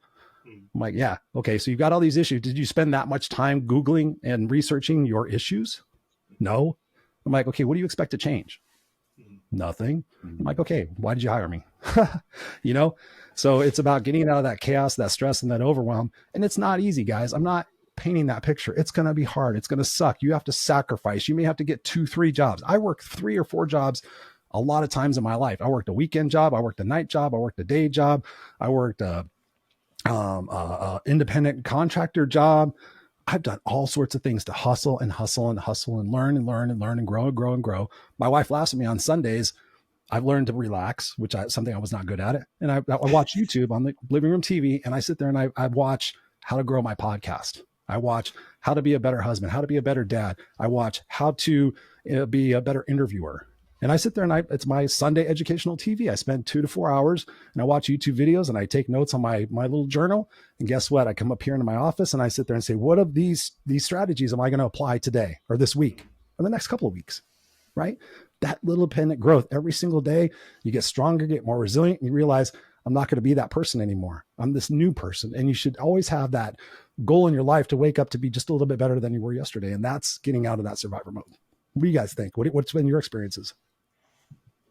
Speaker 2: I'm like, yeah. Okay, so you've got all these issues. Did you spend that much time Googling and researching your issues? No. I'm like, okay, what do you expect to change? Nothing. I'm like, okay, why did you hire me? So it's about getting out of that chaos, that stress, and that overwhelm. And it's not easy, guys. I'm not painting that picture. It's going to be hard. It's going to suck. You have to sacrifice. You may have to get 2, 3 jobs. I worked 3 or 4 jobs a lot of times in my life. I worked a weekend job. I worked a night job. I worked a day job. I worked a independent contractor job. I've done all sorts of things to hustle and hustle and hustle and learn and learn and learn and grow and grow and grow. My wife laughs at me on Sundays I've learned to relax, which is something I was not good at it. And I watch YouTube on the living room TV, and I sit there and I watch how to grow my podcast. I watch how to be a better husband, how to be a better dad. I watch how to be a better interviewer. And I sit there and it's my Sunday educational TV. I spend 2 to 4 hours and I watch YouTube videos and I take notes on my little journal. And guess what? I come up here into my office and I sit there and say, what of these strategies am I going to apply today or this week or the next couple of weeks? Right? That little independent growth every single day, you get stronger, get more resilient, and you realize I'm not going to be that person anymore. I'm this new person. And you should always have that goal in your life to wake up to be just a little bit better than you were yesterday. And that's getting out of that survivor mode. What do you guys think? What's been your experiences?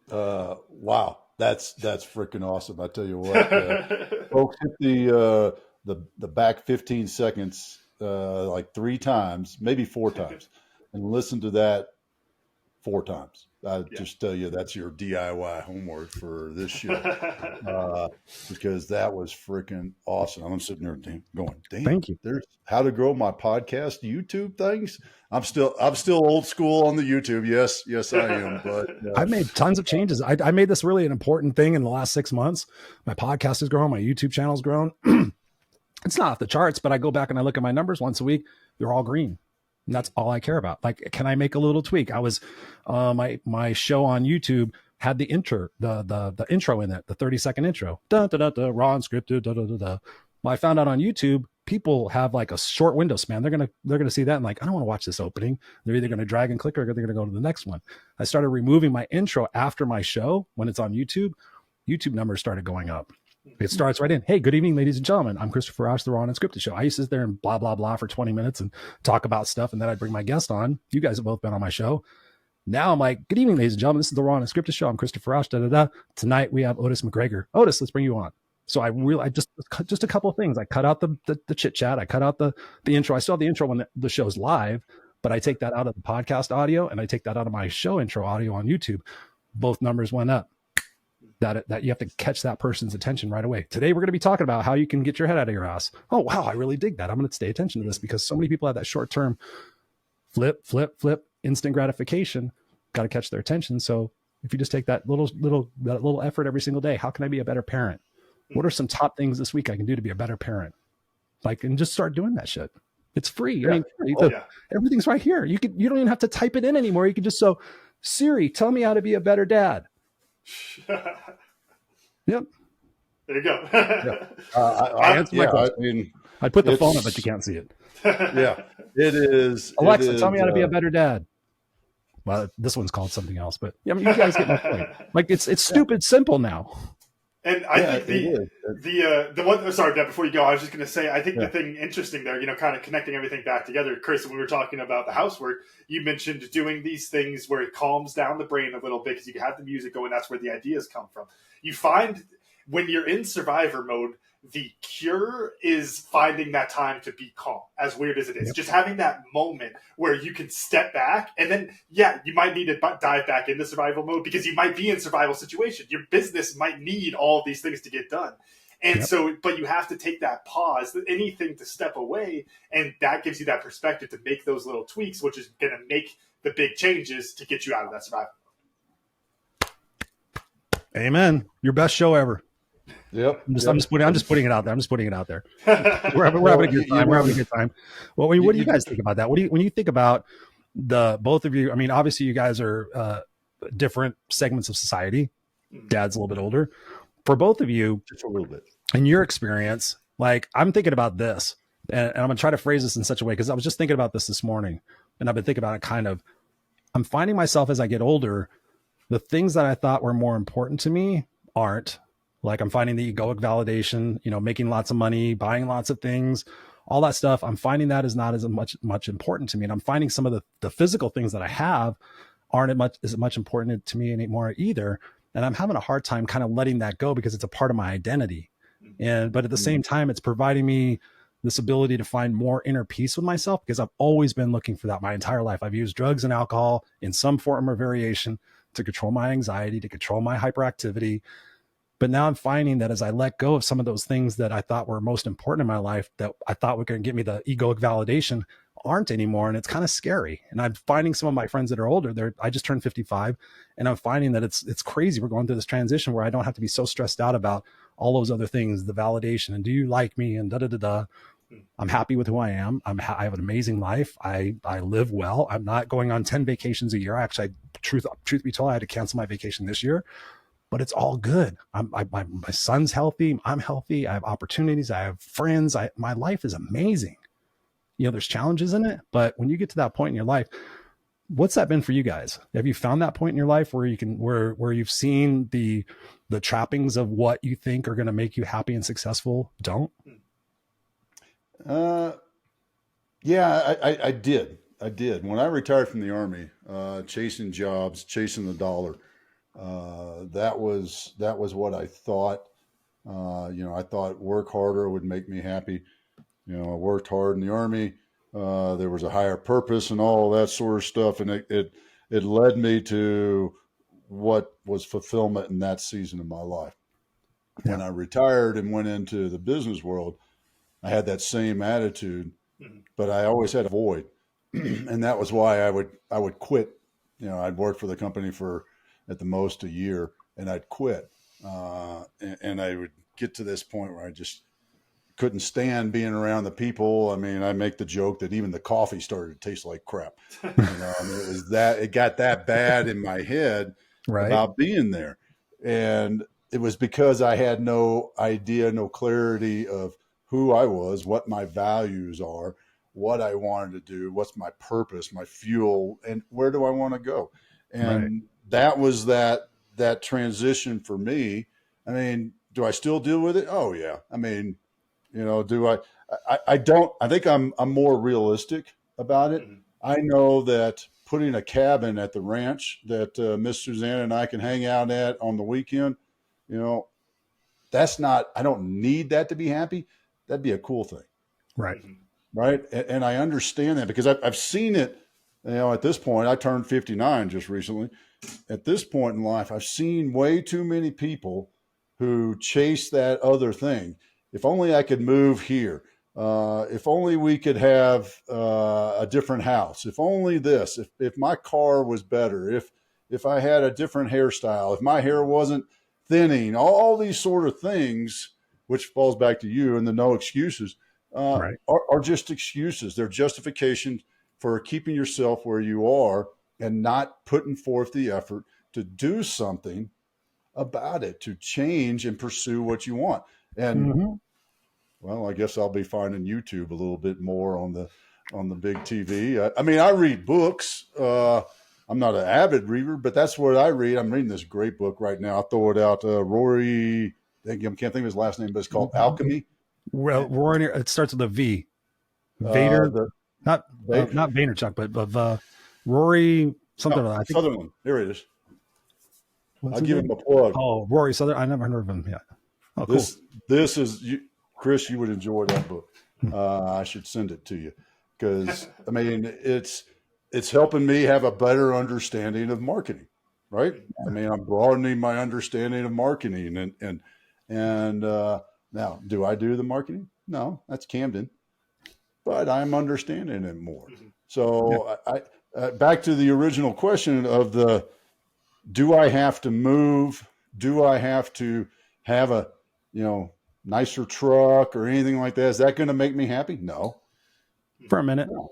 Speaker 1: Wow. That's freaking awesome. I tell you what, folks, hit the back 15 seconds, like 3 times, maybe 4 times, and listen to that 4 times. I just tell you, that's your DIY homework for this year, because that was freaking awesome. I'm sitting there going, damn,
Speaker 2: thank you.
Speaker 1: There's how to grow my podcast YouTube things. I'm still old school on the YouTube. Yes, I am. But
Speaker 2: I've made tons of changes. I made this really an important thing in the last 6 months. My podcast has grown. My YouTube channel's grown. It's not off the charts, but I go back and I look at my numbers once a week. They're all green. And that's all I care about. Like, can I make a little tweak? I was, my show on YouTube had the intro, the intro in it, the 30-second intro, raw and scripted, Well, I found out on YouTube, people have like a short window span. They're gonna see that and like, I don't want to watch this opening. They're either gonna drag and click or they're gonna go to the next one. I started removing my intro after my show when it's on YouTube. YouTube numbers started going up. It starts right in. Hey, good evening, ladies and gentlemen. I'm Christopher Rausch, the Raw and Unscripted Show. I used to sit there and blah, blah, blah for 20 minutes and talk about stuff. And then I'd bring my guest on. You guys have both been on my show. Now I'm like, good evening, ladies and gentlemen. This is the Raw and Unscripted Show. I'm Christopher Rausch. Tonight we have Otis McGregor. Otis, let's bring you on. So I just a couple of things. I cut out the chit chat. I cut out the intro. I still have the intro when the show's live, but I take that out of the podcast audio and I take that out of my show intro audio on YouTube. Both numbers went up. That you have to catch that person's attention right away. Today, we're going to be talking about how you can get your head out of your ass. Oh, wow. I really dig that. I'm going to stay attention to this because so many people have that short term flip, instant gratification, got to catch their attention. So if you just take that little effort every single day, how can I be a better parent? What are some top things this week I can do to be a better parent? Like, and just start doing that shit. It's free.
Speaker 1: Yeah.
Speaker 2: I mean, everything's right here. You don't even have to type it in anymore. You can just Siri, tell me how to be a better dad. Yep.
Speaker 3: There you go.
Speaker 2: I answer my question. I put the phone up, but you can't see it.
Speaker 1: Yeah, it is.
Speaker 2: Alexa, tell me how to be a better dad. Well, this one's called something else, but I mean, you guys get my point. Like it's stupid simple now.
Speaker 3: And I think the one, sorry, Deb, before you go, I was just going to say, I think the thing interesting there, kind of connecting everything back together, Chris, when we were talking about the housework, you mentioned doing these things where it calms down the brain a little bit because you can have the music going. That's where the ideas come from. You find when you're in survivor mode, the cure is finding that time to be calm, as weird as it is. Yep. Just having that moment where you can step back and then, you might need to dive back into survival mode because you might be in survival situation. Your business might need all of these things to get done. And but you have to take that pause, anything to step away. And that gives you that perspective to make those little tweaks, which is going to make the big changes to get you out of that survival mode.
Speaker 2: Amen. Your best show ever.
Speaker 1: Yep.
Speaker 2: I'm just putting it out there. We're having a good time. We're having a good time. Well, what do you guys think about that? When you think about both of you? I mean, obviously you guys are different segments of society. Dad's a little bit older. For both of you,
Speaker 1: just a little bit.
Speaker 2: In your experience, like I'm thinking about this, and I'm gonna try to phrase this in such a way because I was just thinking about this morning, and I've been thinking about it kind of. I'm finding myself as I get older, the things that I thought were more important to me aren't. Like I'm finding the egoic validation, making lots of money, buying lots of things, all that stuff. I'm finding that is not as much important to me. And I'm finding some of the physical things that I have aren't as much important to me anymore either. And I'm having a hard time kind of letting that go because it's a part of my identity. But at the same time, it's providing me this ability to find more inner peace with myself because I've always been looking for that my entire life. I've used drugs and alcohol in some form or variation to control my anxiety, to control my hyperactivity. But now I'm finding that as I let go of some of those things that I thought were most important in my life, that I thought were going to give me the egoic validation, aren't anymore. And it's kind of scary. And I'm finding some of my friends that are older, I just turned 55, and I'm finding that it's crazy. We're going through this transition where I don't have to be so stressed out about all those other things, the validation and do you like me and da da da da. I'm happy with who I am. I have an amazing life. I live well. I'm not going on 10 vacations a year. Actually, truth be told, I had to cancel my vacation this year, but it's all good. My son's healthy. I'm healthy. I have opportunities. I have friends. My life is amazing. There's challenges in it, but when you get to that point in your life, what's that been for you guys? Have you found that point in your life where where you've seen the trappings of what you think are going to make you happy and successful don't?
Speaker 1: Yeah, I did. When I retired from the Army, chasing jobs, chasing the dollar, that was what I thought. I thought work harder would make me happy. I worked hard in the Army. There was a higher purpose and all that sort of stuff. And it led me to what was fulfillment in that season of my life. Yeah. When I retired and went into the business world, I had that same attitude, but I always had a void. And that was why I would quit. I'd work for the company for at the most a year, and I'd quit. And I would get to this point where I just couldn't stand being around the people. I mean, I make the joke that even the coffee started to taste like crap. It got that bad in my head about being there. And it was because I had no idea, no clarity of who I was, what my values are, what I wanted to do, what's my purpose, my fuel, and where do I want to go? And that was that transition for me. I mean, do I still deal with it? Oh yeah. I mean, I don't, I think I'm more realistic about it. I know that putting a cabin at the ranch that Miss Suzanne and I can hang out at on the weekend, that's not, I don't need that to be happy. That'd be a cool thing.
Speaker 2: Right.
Speaker 1: Right. And I understand that because I've seen it, at this point. I turned 59 just recently. At this point in life, I've seen way too many people who chase that other thing. If only I could move here. If only we could have a different house. If only this. If my car was better. If I had a different hairstyle. If my hair wasn't thinning. All these sort of things, which falls back to you and the no excuses, are just excuses. They're justification for keeping yourself where you are and not putting forth the effort to do something about it, to change and pursue what you want. And well, I guess I'll be finding YouTube a little bit more on the big TV. I mean, I read books. I'm not an avid reader, but that's what I read. I'm reading this great book right now. I'll throw it out. Rory, I can't think of his last name, but it's called Alchemy.
Speaker 2: Well, Rory, it starts with a V. Vader, not Vaynerchuk, but Rory something. I think
Speaker 1: Sutherland. Here it is. I'll give him a plug.
Speaker 2: Oh, Rory Sutherland. I never heard of him yet. Oh, cool.
Speaker 1: This is Chris. You would enjoy that book. I should send it to you because I mean it's helping me have a better understanding of marketing. Right? I mean, I'm broadening my understanding of marketing and now, do I do the marketing? No, that's Camden, but I'm understanding it more. So I back to the original question of do I have to move? Do I have to have a, nicer truck or anything like that? Is that going to make me happy? No.
Speaker 2: For a minute.
Speaker 1: No.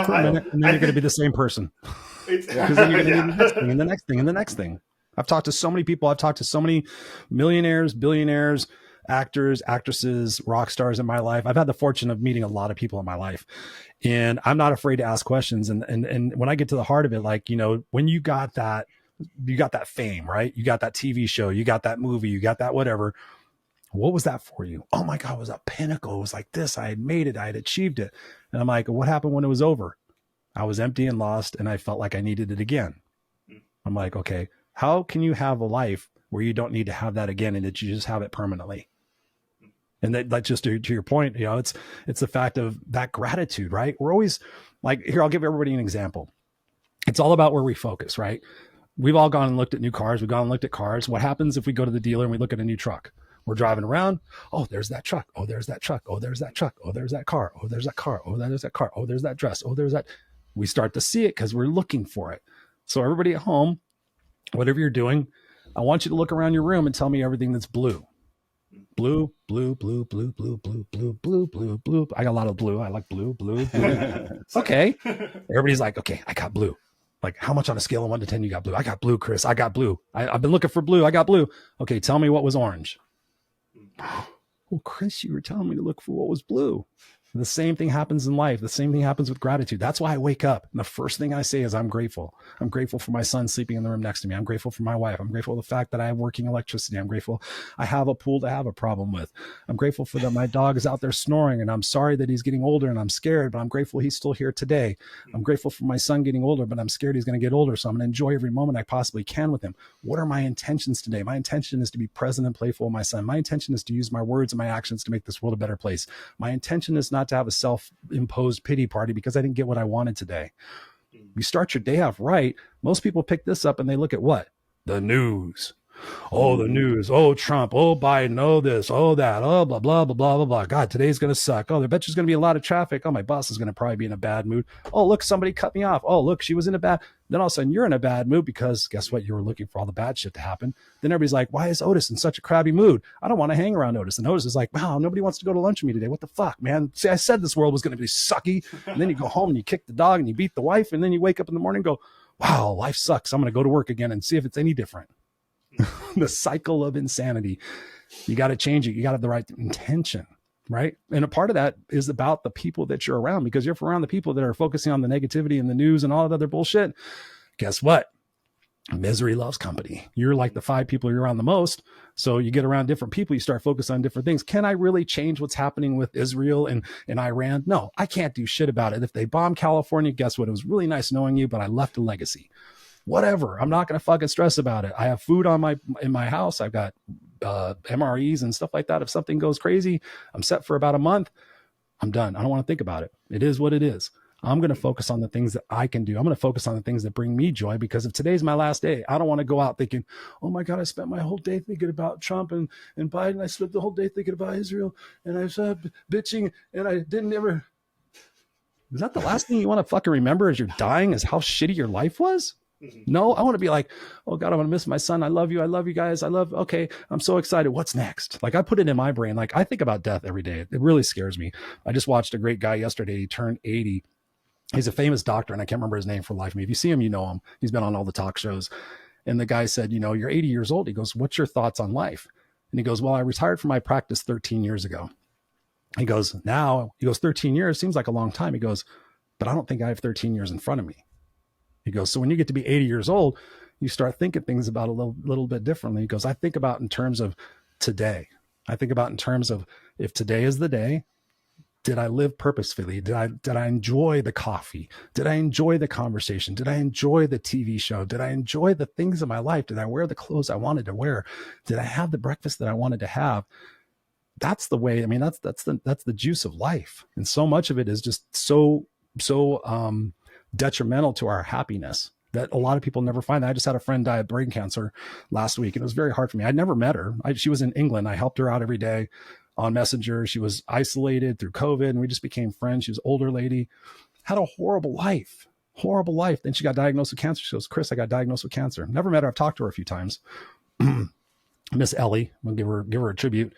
Speaker 2: For a minute, and then you're going to be the same person. Because then you're going to do the next thing and the next thing and the next thing. I've talked to so many people. I've talked to so many millionaires, billionaires, actors, actresses, rock stars in my life. I've had the fortune of meeting a lot of people in my life, and I'm not afraid to ask questions. And when I get to the heart of it, like, when you got that fame, right? You got that TV show, you got that movie, you got that whatever. What was that for you? Oh my God, it was a pinnacle. It was like this. I had made it. I had achieved it. And I'm like, what happened when it was over? I was empty and lost, and I felt like I needed it again. I'm like, okay, how can you have a life where you don't need to have that again and that you just have it permanently? And that, like, just to your point, it's the fact of that gratitude, right? We're always like, here, I'll give everybody an example. It's all about where we focus, right? We've all gone and looked at new cars. We've gone and looked at cars. What happens if we go to the dealer and we look at a new truck? We're driving around. Oh, there's that truck. Oh, there's that truck. Oh, there's that truck. Oh, there's that car. Oh, there's that car. Oh, there's that car. Oh, there's that dress. Oh, there's that. We start to see it because we're looking for it. So everybody at home, whatever you're doing, I want you to look around your room and tell me everything that's blue. Blue, blue, blue, blue, blue, blue, blue, blue, blue, blue. I got a lot of blue. I like blue, blue, blue. Okay. Everybody's like, okay, I got blue. Like, how much on a scale of 1 to 10 you got blue? I got blue, Chris. I got blue. I've been looking for blue. I got blue. Okay, tell me what was orange. Well, Chris, you were telling me to look for what was blue. The same thing happens in life. The same thing happens with gratitude. That's why I wake up. And the first thing I say is I'm grateful. I'm grateful for my son sleeping in the room next to me. I'm grateful for my wife. I'm grateful for the fact that I have working electricity. I'm grateful I have a pool to have a problem with. I'm grateful for that my dog is out there snoring, and I'm sorry that he's getting older and I'm scared, but I'm grateful he's still here today. I'm grateful for my son getting older, but I'm scared he's going to get older. So I'm going to enjoy every moment I possibly can with him. What are my intentions today? My intention is to be present and playful with my son. My intention is to use my words and my actions to make this world a better place. My intention is not to have a self-imposed pity party because I didn't get what I wanted today. You start your day off right. Most people pick this up and they look at what? The news. Oh, the news. Oh, Trump. Oh, Biden. Oh, this. Oh, that. Oh, blah, blah, blah, blah, blah, blah. God, today's going to suck. Oh, I bet there's going to be a lot of traffic. Oh, my boss is going to probably be in a bad mood. Oh, look, somebody cut me off. Oh, look, she was in a bad. Then all of a sudden you're in a bad mood because guess what? You were looking for all the bad shit to happen. Then everybody's like, why is Otis in such a crabby mood? I don't want to hang around Otis. And Otis is like, wow, nobody wants to go to lunch with me today. What the fuck, man? See, I said this world was going to be sucky. And then you go home and you kick the dog and you beat the wife. And then you wake up in the morning and go, wow, life sucks. I'm going to go to work again and see if it's any different. The cycle of insanity. You got to change it. You got to have the right intention, right? And a part of that is about the people that you're around, because you're around the people that are focusing on the negativity and the news and all that other bullshit. Guess what? Misery loves company. You're like the 5 people you're around the most. So you get around different people, you start focusing on different things. Can I really change what's happening with Israel and Iran? No, I can't do shit about it. If they bomb California, guess what? It was really nice knowing you, but I left a legacy. Whatever. I'm not going to fucking stress about it. I have food in my house. I've got MREs and stuff like that. If something goes crazy, I'm set for about a month. I'm done. I don't want to think about it. It is what it is. I'm going to focus on the things that I can do. I'm going to focus on the things that bring me joy, because if today's my last day, I don't want to go out thinking, oh my God, I spent my whole day thinking about Trump and Biden. I spent the whole day thinking about Israel and I was bitching and I didn't ever. Is that the last thing you want to fucking remember as you're dying, is how shitty your life was? No, I want to be like, oh God, I'm going to miss my son. I love you. I love you guys. Okay. I'm so excited. What's next? Like, I put it in my brain. Like, I think about death every day. It really scares me. I just watched a great guy yesterday. He turned 80. He's a famous doctor, and I can't remember his name for the life of me. If you see him, you know him. He's been on all the talk shows. And the guy said, you know, you're 80 years old. He goes, what's your thoughts on life? And he goes, well, I retired from my practice 13 years ago. He goes, 13 years seems like a long time. He goes, but I don't think I have 13 years in front of me. He goes, so when you get to be 80 years old, you start thinking things about a little bit differently. He goes, I think about in terms of today. I think about in terms of, if today is the day, did I live purposefully? Did I enjoy the coffee? Did I enjoy the conversation? Did I enjoy the TV show? Did I enjoy the things in my life? Did I wear the clothes I wanted to wear? Did I have the breakfast that I wanted to have? That's the way. I mean, that's the juice of life. And so much of it is just so detrimental to our happiness that a lot of people never find that. I just had a friend die of brain cancer last week, and it was very hard for me. I'd never met her. She was in England. I helped her out every day on Messenger. She was isolated through COVID, and we just became friends. She was an older lady, had a horrible life. Then she got diagnosed with cancer. She goes, Chris, I got diagnosed with cancer. Never met her. I've talked to her a few times. Miss Ellie, we'll give her a tribute.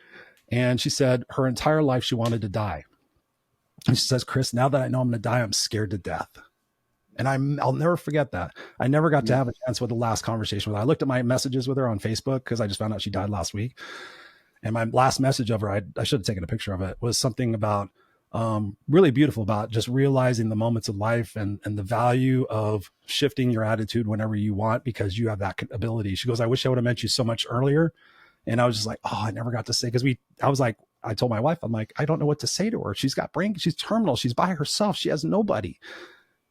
Speaker 2: And she said her entire life she wanted to die. And she says, Chris, now that I know I'm going to die, I'm scared to death. And I'll never forget that. I never got to have a chance with the last conversation with her. I looked at my messages with her on Facebook because I just found out she died last week. And my last message of her, I should have taken a picture of it, was something about really beautiful, about just realizing the moments of life and the value of shifting your attitude whenever you want, because you have that ability. She goes, I wish I would have met you so much earlier. And I was just like, oh, I never got to say, I told my wife, I'm like, I don't know what to say to her. She's terminal. She's by herself. She has nobody.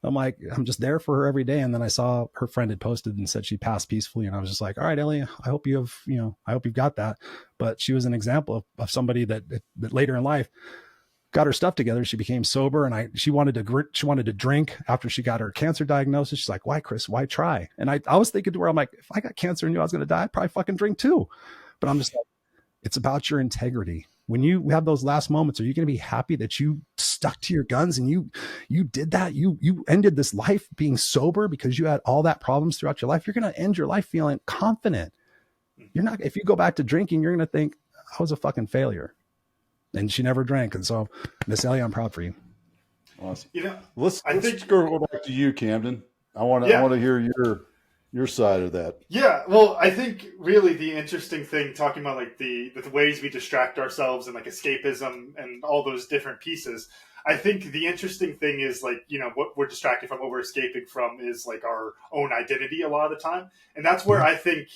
Speaker 2: I'm like, I'm just there for her every day. And then I saw her friend had posted and said she passed peacefully. And I was just like, all right, Ellie, I hope you've got that. But she was an example of somebody that later in life got her stuff together. She became sober, and she wanted to drink after she got her cancer diagnosis. She's like, why, Chris, why try? And I was thinking to her, I'm like, if I got cancer and knew I was going to die, I'd probably fucking drink too. But I'm just like, It's about your integrity. When you have those last moments, are you going to be happy that you stuck to your guns and you did that? You ended this life being sober because you had all that problems throughout your life. You're going to end your life feeling confident. You're not, if you go back to drinking, you're going to think, I was a fucking failure. And she never drank. And so, Miss Ellie, I'm proud for you.
Speaker 1: Awesome.
Speaker 3: You know,
Speaker 1: Let's go back to you, Camden. I want to hear your side of that.
Speaker 3: Yeah, well, I think really the interesting thing, talking about like the ways we distract ourselves and like escapism and all those different pieces, I think the interesting thing is like, you know, what we're distracted from, what we're escaping from is like our own identity a lot of the time. And that's where I think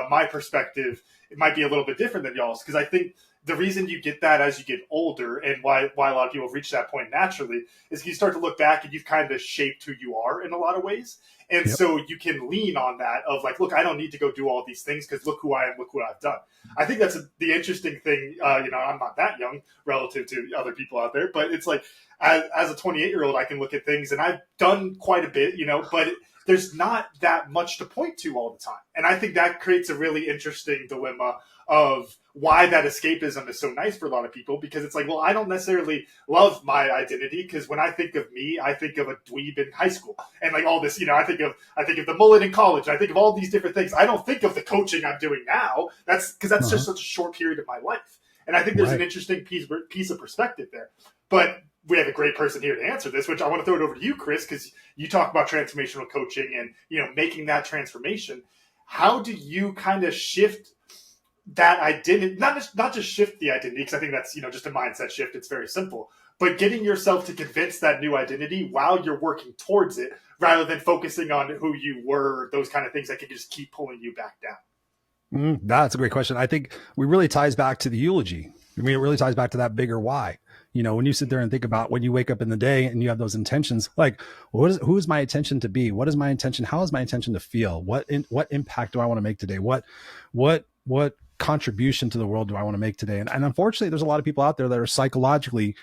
Speaker 3: my perspective, it might be a little bit different than y'all's, because I think the reason you get that as you get older and why a lot of people reach that point naturally is you start to look back and you've kind of shaped who you are in a lot of ways. And so you can lean on that of like, look, I don't need to go do all these things because look who I am, look what I've done. I think that's the interesting thing. You know, I'm not that young relative to other people out there, but it's like as a 28-year-old, I can look at things and I've done quite a bit, you know, but there's not that much to point to all the time. And I think that creates a really interesting dilemma of why that escapism is so nice for a lot of people, because it's like, well, I don't necessarily love my identity because when I think of me, I think of a dweeb in high school and like all this, you know, I think of the mullet in college. I think of all these different things. I don't think of the coaching I'm doing now. That's because that's just such a short period of my life. And I think there's an interesting piece of perspective there. But we have a great person here to answer this, which I want to throw it over to you, Chris, because you talk about transformational coaching and, you know, making that transformation. How do you kind of shift that identity, not just shift the identity, because I think that's, you know, just a mindset shift. It's very simple, but getting yourself to convince that new identity while you're working towards it, rather than focusing on who you were, those kind of things that can just keep pulling you back down.
Speaker 2: That's a great question. I think it really ties back to the eulogy. I mean, it really ties back to that bigger why. You know, when you sit there and think about when you wake up in the day and you have those intentions, like, who is my intention to be? What is my intention? How is my intention to feel? What impact do I want to make today? What contribution to the world do I want to make today? And unfortunately, there's a lot of people out there that are psychologically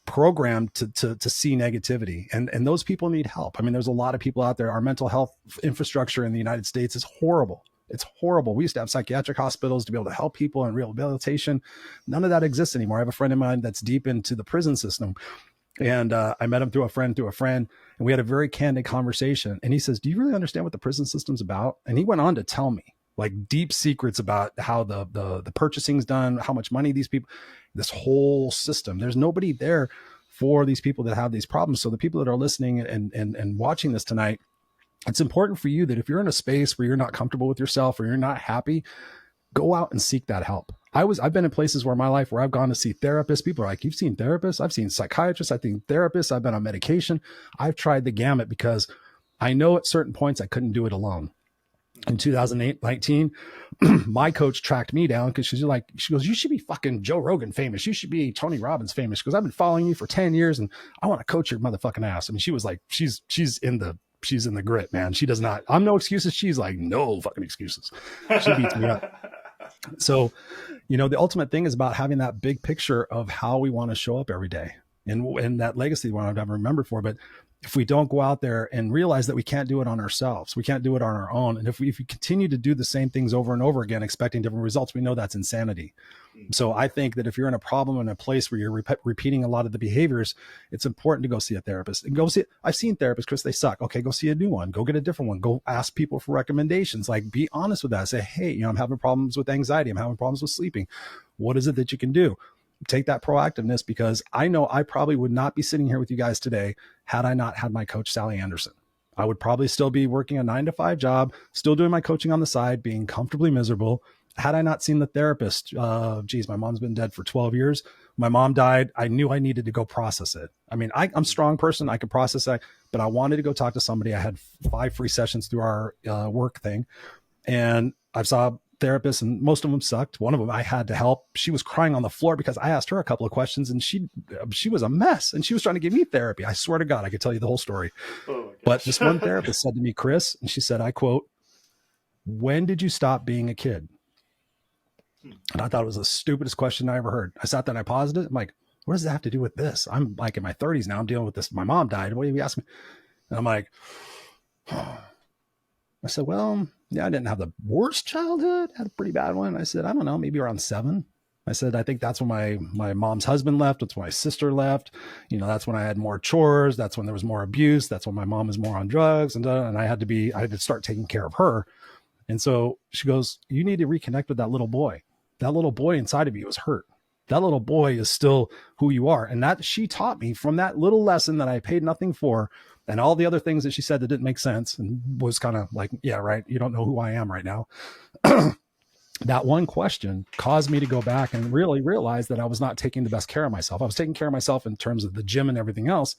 Speaker 2: programmed to see negativity, and those people need help. I mean, there's a lot of people out there. Our mental health infrastructure in the United States is horrible. It's horrible. We used to have psychiatric hospitals to be able to help people in rehabilitation. None of that exists anymore. I have a friend of mine that's deep into the prison system, and I met him through a friend, and we had a very candid conversation. And he says, "Do you really understand what the prison system's about?" And he went on to tell me like deep secrets about how the purchasing's done, how much money these people, this whole system. There's nobody there for these people that have these problems. So the people that are listening and watching this tonight, it's important for you that if you're in a space where you're not comfortable with yourself or you're not happy, go out and seek that help. I've been in places where in my life where I've gone to see therapists. People are like, "You've seen therapists?" I've seen psychiatrists. I've seen therapists. I've been on medication. I've tried the gamut because I know at certain points I couldn't do it alone. In 2019, my coach tracked me down because she goes, "You should be fucking Joe Rogan famous. You should be Tony Robbins famous." Because I've been following you for 10 years and I want to coach your motherfucking ass. I mean, she was like, she's in the grit, man. She does not, I'm no excuses. She's like, no fucking excuses. She beats me up. So, you know, the ultimate thing is about having that big picture of how we want to show up every day and that legacy we want to remember for. But if we don't go out there and realize that we can't do it on ourselves, we can't do it on our own. And if we continue to do the same things over and over again, expecting different results, we know that's insanity. So I think that if you're in a problem in a place where you're repeating a lot of the behaviors, it's important to go see a therapist and I've seen therapists, Chris, they suck. Okay, go see a new one, go get a different one, go ask people for recommendations. Like, be honest with that. Say, "Hey, you know, I'm having problems with anxiety. I'm having problems with sleeping. What is it that you can do?" Take that proactiveness, because I know I probably would not be sitting here with you guys today had I not had my coach, Sally Anderson. I would probably still be working a 9-to-5 job, still doing my coaching on the side, being comfortably miserable. Had I not seen the therapist, my mom's been dead for 12 years. My mom died. I knew I needed to go process it. I mean, I'm a strong person. I could process that, but I wanted to go talk to somebody. I had 5 free sessions through our work thing, and I saw therapists and most of them sucked. One of them I had to help. She was crying on the floor because I asked her a couple of questions and she was a mess and she was trying to give me therapy. I swear to God, I could tell you the whole story. But this one therapist said to me, "Chris," and she said, I quote, "When did you stop being a kid?" And I thought it was the stupidest question I ever heard. I sat there and I paused it. I'm like, what does that have to do with this? I'm like in my 30s now. I'm dealing with this. My mom died. What do you ask me? And I'm like, I said, "Well, yeah, I didn't have the worst childhood. Had a pretty bad one." I said, "I don't know, maybe around 7. I said, I think that's when my mom's husband left. That's when my sister left. That's when I had more chores. That's when there was more abuse. That's when my mom was more on drugs. And I had to start taking care of her. And so she goes, you need to reconnect with that little boy. That little boy inside of you is hurt. That little boy is still who you are. And that she taught me from that little lesson that I paid nothing for, and all the other things that she said that didn't make sense and was kind of like, yeah, right. You don't know who I am right now. That one question caused me to go back and really realize that I was not taking the best care of myself. I was taking care of myself in terms of the gym and everything else,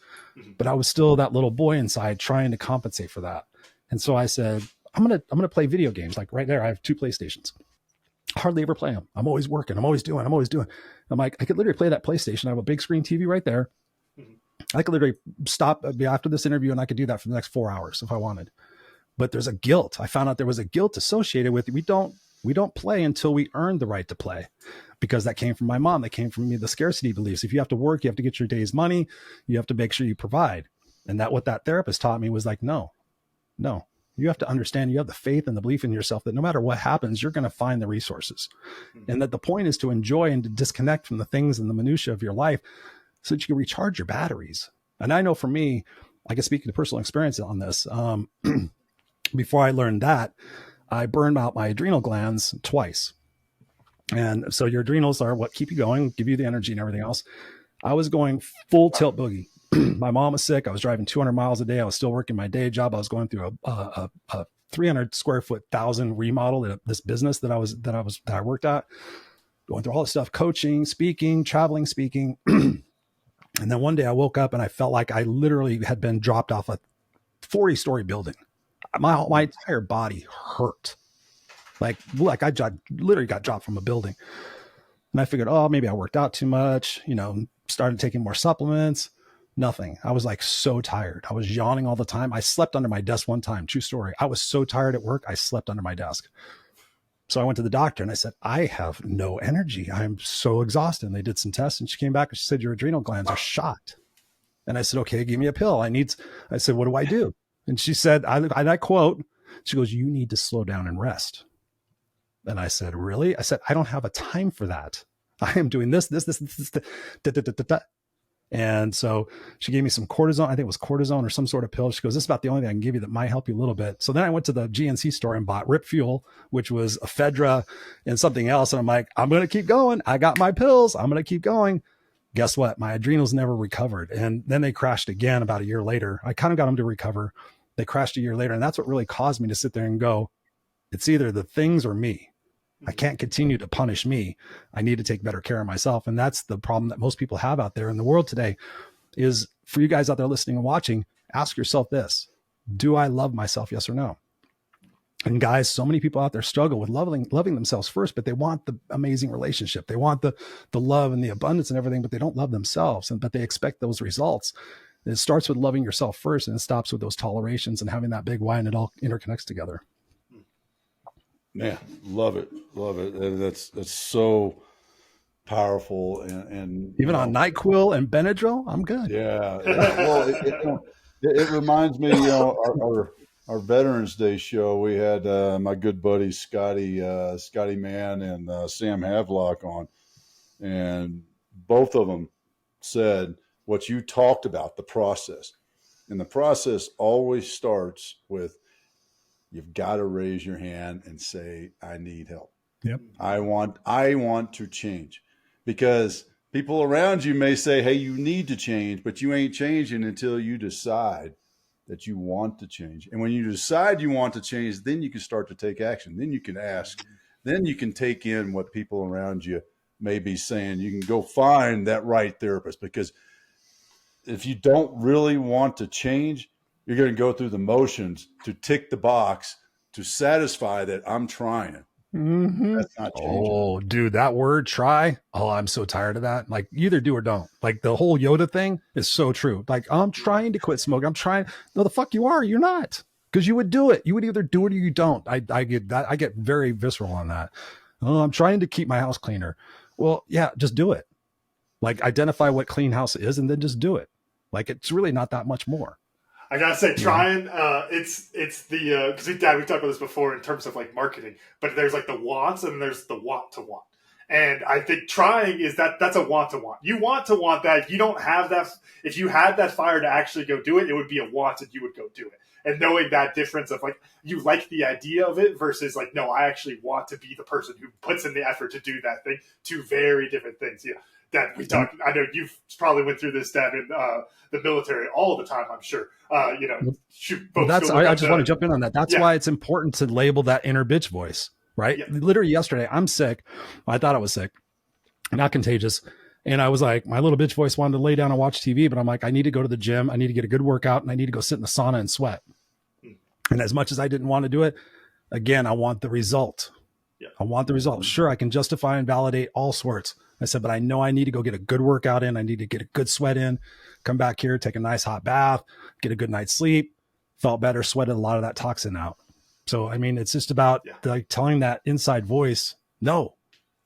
Speaker 2: but I was still that little boy inside trying to compensate for that. And so I said, I'm going to play video games. Like right there, I have 2 PlayStations. Hardly ever play them. I'm always working. I'm always doing. I'm like, I could literally play that PlayStation. I have a big screen TV right there. I could literally stop after this interview and I could do that for the next 4 hours if I wanted. But there's a guilt. I found out there was a guilt associated with it. We don't play until we earn the right to play, because that came from my mom. That came from me, the scarcity beliefs. If you have to work, you have to get your day's money. You have to make sure you provide. And what that therapist taught me was like, no, you have to understand, you have the faith and the belief in yourself that no matter what happens, you're going to find the resources. And that the point is to enjoy and to disconnect from the things and the minutia of your life so that you can recharge your batteries. And I know for me, I can speak to personal experience on this. Before I learned that, I burned out my adrenal glands twice. And so your adrenals are what keep you going, give you the energy and everything else. I was going full tilt boogie. My mom was sick. I was driving 200 miles a day. I was still working my day job. I was going through a 300 square foot, 1,000 remodel at this business that I worked at, going through all this stuff, coaching, speaking, traveling, speaking. And then one day I woke up and I felt like I literally had been dropped off a 40-story building. My entire body hurt. Like I literally got dropped from a building. And I figured, oh, maybe I worked out too much, started taking more supplements. Nothing. I was like so tired. I was yawning all the time. I slept under my desk one time. True story. I was so tired at work, I slept under my desk. So I went to the doctor and I said, I have no energy. I'm so exhausted. And they did some tests and she came back and she said, your adrenal glands are shot. And I said, okay, give me a pill. I said, what do I do? And she said, I quote, she goes, you need to slow down and rest. And I said, really? I said, I don't have a time for that. I am doing this. And so she gave me some cortisone. I think it was cortisone or some sort of pill. She goes, this is about the only thing I can give you that might help you a little bit. So then I went to the GNC store and bought Rip Fuel, which was ephedra and something else. And I'm like, I'm going to keep going. I got my pills. I'm going to keep going. Guess what? My adrenals never recovered. And then they crashed again about a year later. I kind of got them to recover. They crashed a year later. And that's what really caused me to sit there and go, it's either the things or me. I can't continue to punish me. I need to take better care of myself. And that's the problem that most people have out there in the world today is, for you guys out there listening and watching, ask yourself this: do I love myself? Yes or no? And guys, so many people out there struggle with loving themselves first, but they want the amazing relationship. They want the love and the abundance and everything, but they don't love themselves. But they expect those results. And it starts with loving yourself first, and it stops with those tolerations and having that big why, and it all interconnects together.
Speaker 1: Yeah, love it. And that's so powerful. And
Speaker 2: even on NyQuil and Benadryl, I'm good.
Speaker 1: Yeah. Well, it reminds me, our Veterans Day show. We had my good buddy Scotty Mann and Sam Havelock on, and both of them said what you talked about, the process, and the process always starts with, you've got to raise your hand and say, I need help.
Speaker 2: Yep.
Speaker 1: I want to change, because people around you may say, hey, you need to change, but you ain't changing until you decide that you want to change. And when you decide you want to change, then you can start to take action. Then you can ask, then you can take in what people around you may be saying. You can go find that right therapist, because if you don't really want to change, you're going to go through the motions to tick the box to satisfy that I'm trying.
Speaker 2: Mm-hmm.
Speaker 1: That's not changing.
Speaker 2: Oh, dude, that word try. Oh, I'm so tired of that. Like, either do or don't. Like, the whole Yoda thing is so true. Like, I'm trying to quit smoking. I'm trying. No, the fuck you are. You're not. Because you would do it. You would either do it or you don't. I get that. I get very visceral on that. Oh, I'm trying to keep my house cleaner. Well, yeah, just do it. Like, identify what clean house is and then just do it. Like, it's really not that much more.
Speaker 3: I gotta say, trying, it's the, because we've talked about this before in terms of like marketing, but there's like the wants and there's the want to want. And I think trying is that's a want to want. You want to want that. You don't have that. If you had that fire to actually go do it, it would be a want and you would go do it. And knowing that difference of like, you like the idea of it versus like, no, I actually want to be the person who puts in the effort to do that thing. Two very different things. Yeah. That we talk. I know you've probably went through this, Dad, in the military all the time. I'm sure. You know,
Speaker 2: I just want to jump in on that. That's why it's important to label that inner bitch voice, right? Yeah. Literally yesterday, I'm sick. I thought I was sick, not contagious, and I was like, my little bitch voice wanted to lay down and watch TV, but I'm like, I need to go to the gym. I need to get a good workout, and I need to go sit in the sauna and sweat. And as much as I didn't want to do it, again, I want the result. Yeah. I want the result. Sure, I can justify and validate all sorts. I said, but I know I need to go get a good workout in. I need to get a good sweat in, come back here, take a nice hot bath, get a good night's sleep, felt better, sweated a lot of that toxin out. So, I mean, it's just about like telling that inside voice, no,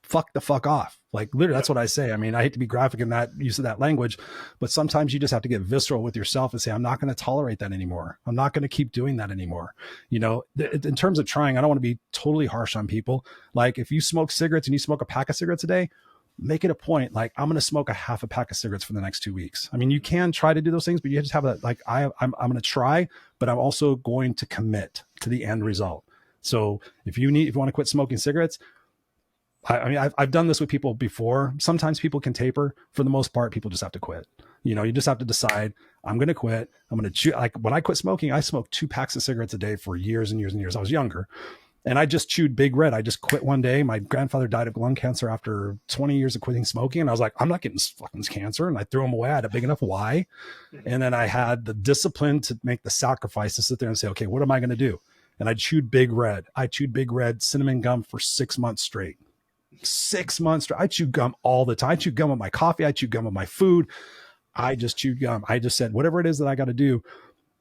Speaker 2: fuck the fuck off. Like literally, that's what I say. I mean, I hate to be graphic in that use of that language, but sometimes you just have to get visceral with yourself and say, I'm not going to tolerate that anymore. I'm not going to keep doing that anymore. You know, in terms of trying, I don't want to be totally harsh on people. Like if you smoke cigarettes and you smoke a pack of cigarettes a day, make it a point. Like I'm going to smoke a half a pack of cigarettes for the next 2 weeks. I mean, you can try to do those things, but you just have a, like, I'm going to try, but I'm also going to commit to the end result. So if you want to quit smoking cigarettes, I mean, I've done this with people before. Sometimes people can taper. For the most part, people just have to quit. You know, you just have to decide, I'm going to quit. I'm going to chew. Like when I quit smoking, I smoked 2 packs of cigarettes a day for years and years and years. I was younger. And I just chewed Big Red. I just quit one day. My grandfather died of lung cancer after 20 years of quitting smoking. And I was like, I'm not getting fucking cancer. And I threw him away. I had a big enough why. And then I had the discipline to make the sacrifice to sit there and say, okay, what am I going to do? And I chewed Big Red. I chewed Big Red cinnamon gum for 6 months straight. 6 months. I chew gum all the time. I chew gum with my coffee. I chew gum with my food. I just chewed gum. I just said, whatever it is that I got to do.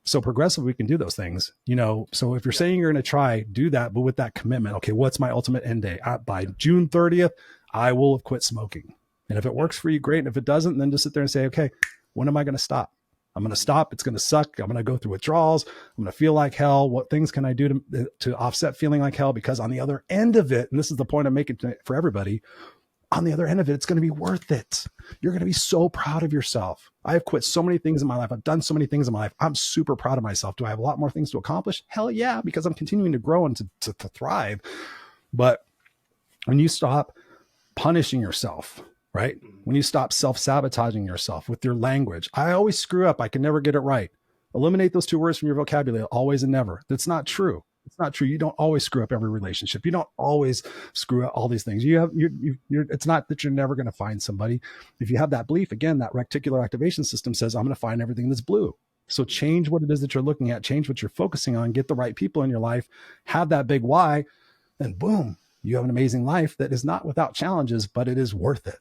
Speaker 2: So progressive, we can do those things, you know? So if you're saying you're going to try, do that, but with that commitment, okay, what's my ultimate end date? By June 30th, I will have quit smoking. And if it works for you, great. And if it doesn't, then just sit there and say, okay, when am I going to stop? I'm going to stop. It's going to suck. I'm going to go through withdrawals. I'm going to feel like hell. What things can I do to offset feeling like hell? Because on the other end of it, and this is the point I'm making for everybody, on the other end of it, it's going to be worth it. You're going to be so proud of yourself. I have quit so many things in my life. I've done so many things in my life. I'm super proud of myself. Do I have a lot more things to accomplish? Hell yeah, because I'm continuing to grow and to thrive. But when you stop punishing yourself, right? When you stop self-sabotaging yourself with your language, I always screw up. I can never get it right. Eliminate those 2 words from your vocabulary, always and never. That's not true. It's not true. You don't always screw up every relationship. You don't always screw up all these things. It's not that you're never going to find somebody. If you have that belief, again, that reticular activation system says, I'm going to find everything that's blue. So change what it is that you're looking at, change what you're focusing on, get the right people in your life, have that big why, and boom, you have an amazing life that is not without challenges, but it is worth it.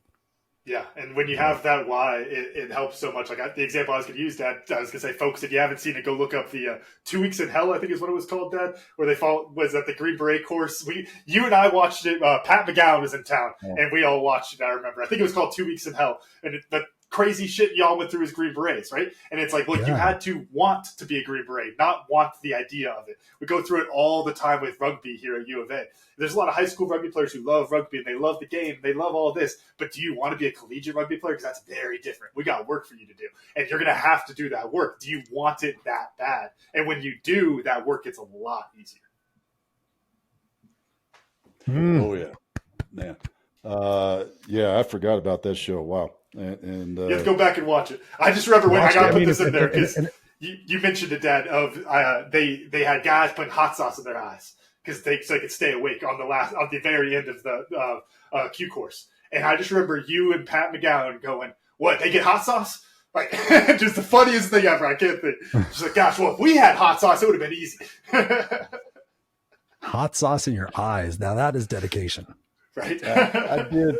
Speaker 3: Yeah, and when you have that why, it helps so much. Like the example I was going to use, Dad, I was going to say, folks, if you haven't seen it, go look up the 2 Weeks in Hell, I think is what it was called, Dad, where they was at the Green Beret course. You and I watched it. Pat McGowan was in town, and we all watched it, I remember. I think it was called 2 Weeks in Hell. And the crazy shit y'all went through as Green Berets, right? And it's like, look, you had to want to be a Green Beret, not want the idea of it. We go through it all the time with rugby here at U of A. There's a lot of high school rugby players who love rugby and they love the game. They love all this. But do you want to be a collegiate rugby player? Because that's very different. We got work for you to do. And you're going to have to do that work. Do you want it that bad? And when you do, that work gets a lot easier.
Speaker 1: Oh, yeah. Man. Yeah, I forgot about that show. Wow. And
Speaker 3: you have to go back and watch it. I just remember when I got to put this in there because you mentioned it, Dad, of they had guys putting hot sauce in their eyes so they could stay awake on the very end of the Q course. And I just remember you and Pat McGowan going, "What? They get hot sauce?" Like just the funniest thing ever. I can't think. Just like, gosh, well, if we had hot sauce, it would have been easy.
Speaker 2: Hot sauce in your eyes. Now that is dedication.
Speaker 3: Right.
Speaker 1: I did.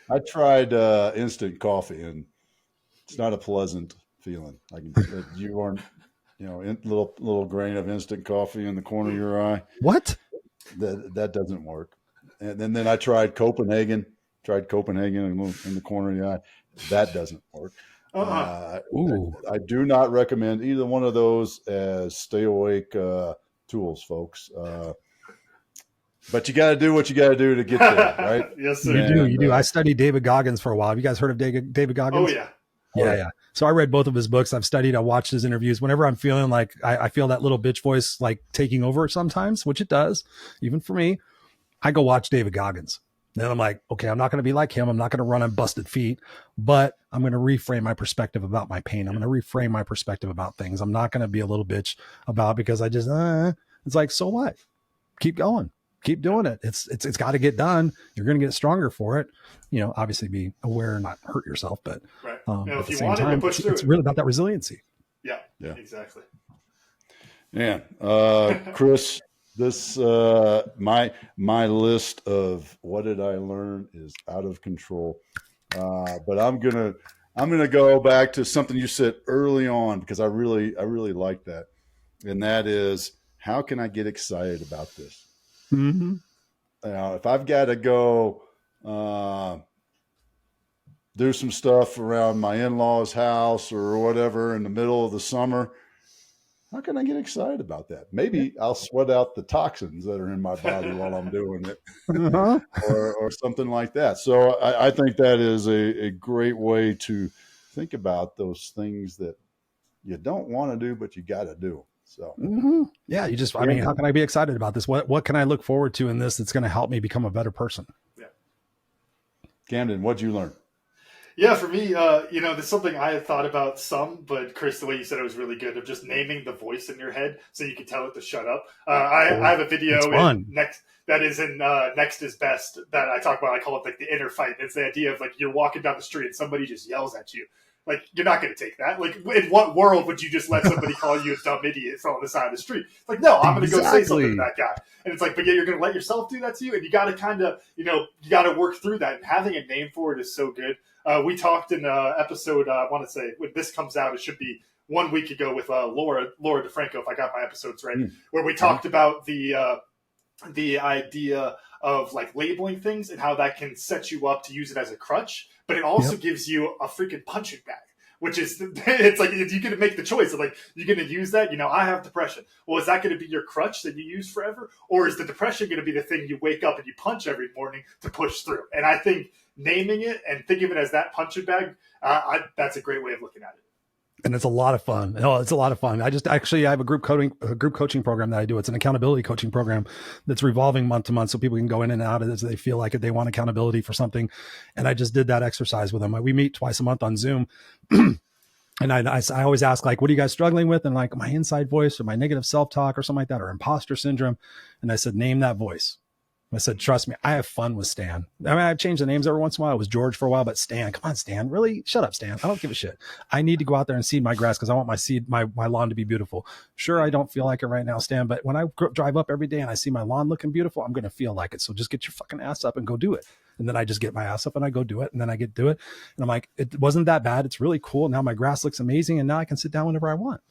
Speaker 1: I tried instant coffee, and it's not a pleasant feeling. Like you aren't, little grain of instant coffee in the corner of your eye.
Speaker 2: What?
Speaker 1: That doesn't work. And then I tried Copenhagen. In the corner of the eye. That doesn't work. I do not recommend either one of those as stay awake tools, folks. But you got to do what you got to do to get there, right?
Speaker 3: Yes, sir.
Speaker 2: You do. I studied David Goggins for a while. Have you guys heard of David Goggins?
Speaker 3: Oh, yeah.
Speaker 2: Yeah. So I read both of his books. I've studied, I watched his interviews. Whenever I'm feeling like I feel that little bitch voice like taking over sometimes, which it does, even for me, I go watch David Goggins. Then I'm like, okay, I'm not going to be like him. I'm not going to run on busted feet, but I'm going to reframe my perspective about my pain. I'm going to reframe my perspective about things. I'm not going to be a little bitch about because I just, it's like, so what? Keep going. Keep doing it. It's got to get done. You're going to get stronger for it. Obviously be aware and not hurt yourself, but
Speaker 3: right.
Speaker 2: At the same time, it's really about that resiliency.
Speaker 3: Yeah, exactly.
Speaker 1: Yeah. Chris, this, my list of what did I learn is out of control. But I'm going to go back to something you said early on, because I really like that. And that is, how can I get excited about this?
Speaker 2: Mm-hmm.
Speaker 1: If I've got to go do some stuff around my in-laws' house or whatever in the middle of the summer, how can I get excited about that? Maybe I'll sweat out the toxins that are in my body while I'm doing it, or something like that. So I think that is a great way to think about those things that you don't want to do, but you got to do. So,
Speaker 2: yeah, how can I be excited about this? What can I look forward to in this that's going to help me become a better person?
Speaker 3: Yeah.
Speaker 1: Camden, what'd you learn?
Speaker 3: Yeah, for me, there's something I had thought about some, but Chris, the way you said it was really good, of just naming the voice in your head so you can tell it to shut up. I have a video that is in Next is Best that I talk about. I call it like the inner fight. It's the idea of like you're walking down the street and somebody just yells at you. Like, you're not going to take that. Like, in what world would you just let somebody call you a dumb idiot from on the side of the street? It's like, no, I'm going to go say something to that guy. And it's like, but yeah, you're going to let yourself do that to you? And you got to kind of, you got to work through that. And having a name for it is so good. We talked in episode, I want to say, when this comes out, it should be 1 week ago with Laura DeFranco, if I got my episodes right, where we talked about the idea of like labeling things and how that can set you up to use it as a crutch, but it also gives you a freaking punching bag, which is, it's like, you get to make the choice of like, you're going to use that, I have depression. Well, is that going to be your crutch that you use forever? Or is the depression going to be the thing you wake up and you punch every morning to push through? And I think naming it and thinking of it as that punching bag, that's a great way of looking at it.
Speaker 2: And it's a lot of fun. It's a lot of fun. I have a group coaching program that I do. It's an accountability coaching program that's revolving month to month. So people can go in and out as they feel like it. They want accountability for something. And I just did that exercise with them. We meet twice a month on Zoom. And I always ask, like, what are you guys struggling with? And like my inside voice or my negative self-talk or something like that, or imposter syndrome. And I said, name that voice. I said, trust me, I have fun with Stan. I mean, I've changed the names every once in a while. It was George for a while, but Stan, come on, Stan, really? Shut up, Stan. I don't give a shit. I need to go out there and seed my grass because I want my lawn to be beautiful. Sure, I don't feel like it right now, Stan, but when I drive up every day and I see my lawn looking beautiful, I'm going to feel like it. So just get your fucking ass up and go do it. And then I just get my ass up and I go do it. And then I get to do it. And I'm like, it wasn't that bad. It's really cool. Now my grass looks amazing. And now I can sit down whenever I want.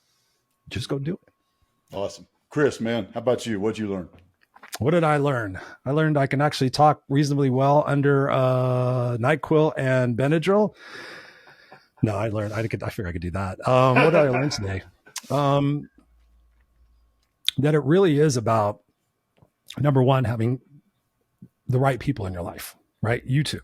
Speaker 2: Just go do it.
Speaker 1: Awesome. Chris, man, how about you? What'd you learn?
Speaker 2: What did I learn? I learned I can actually talk reasonably well under NyQuil and Benadryl. No, I figured I could do that. What did I learn today? That it really is about, number one, having the right people in your life, right? You two.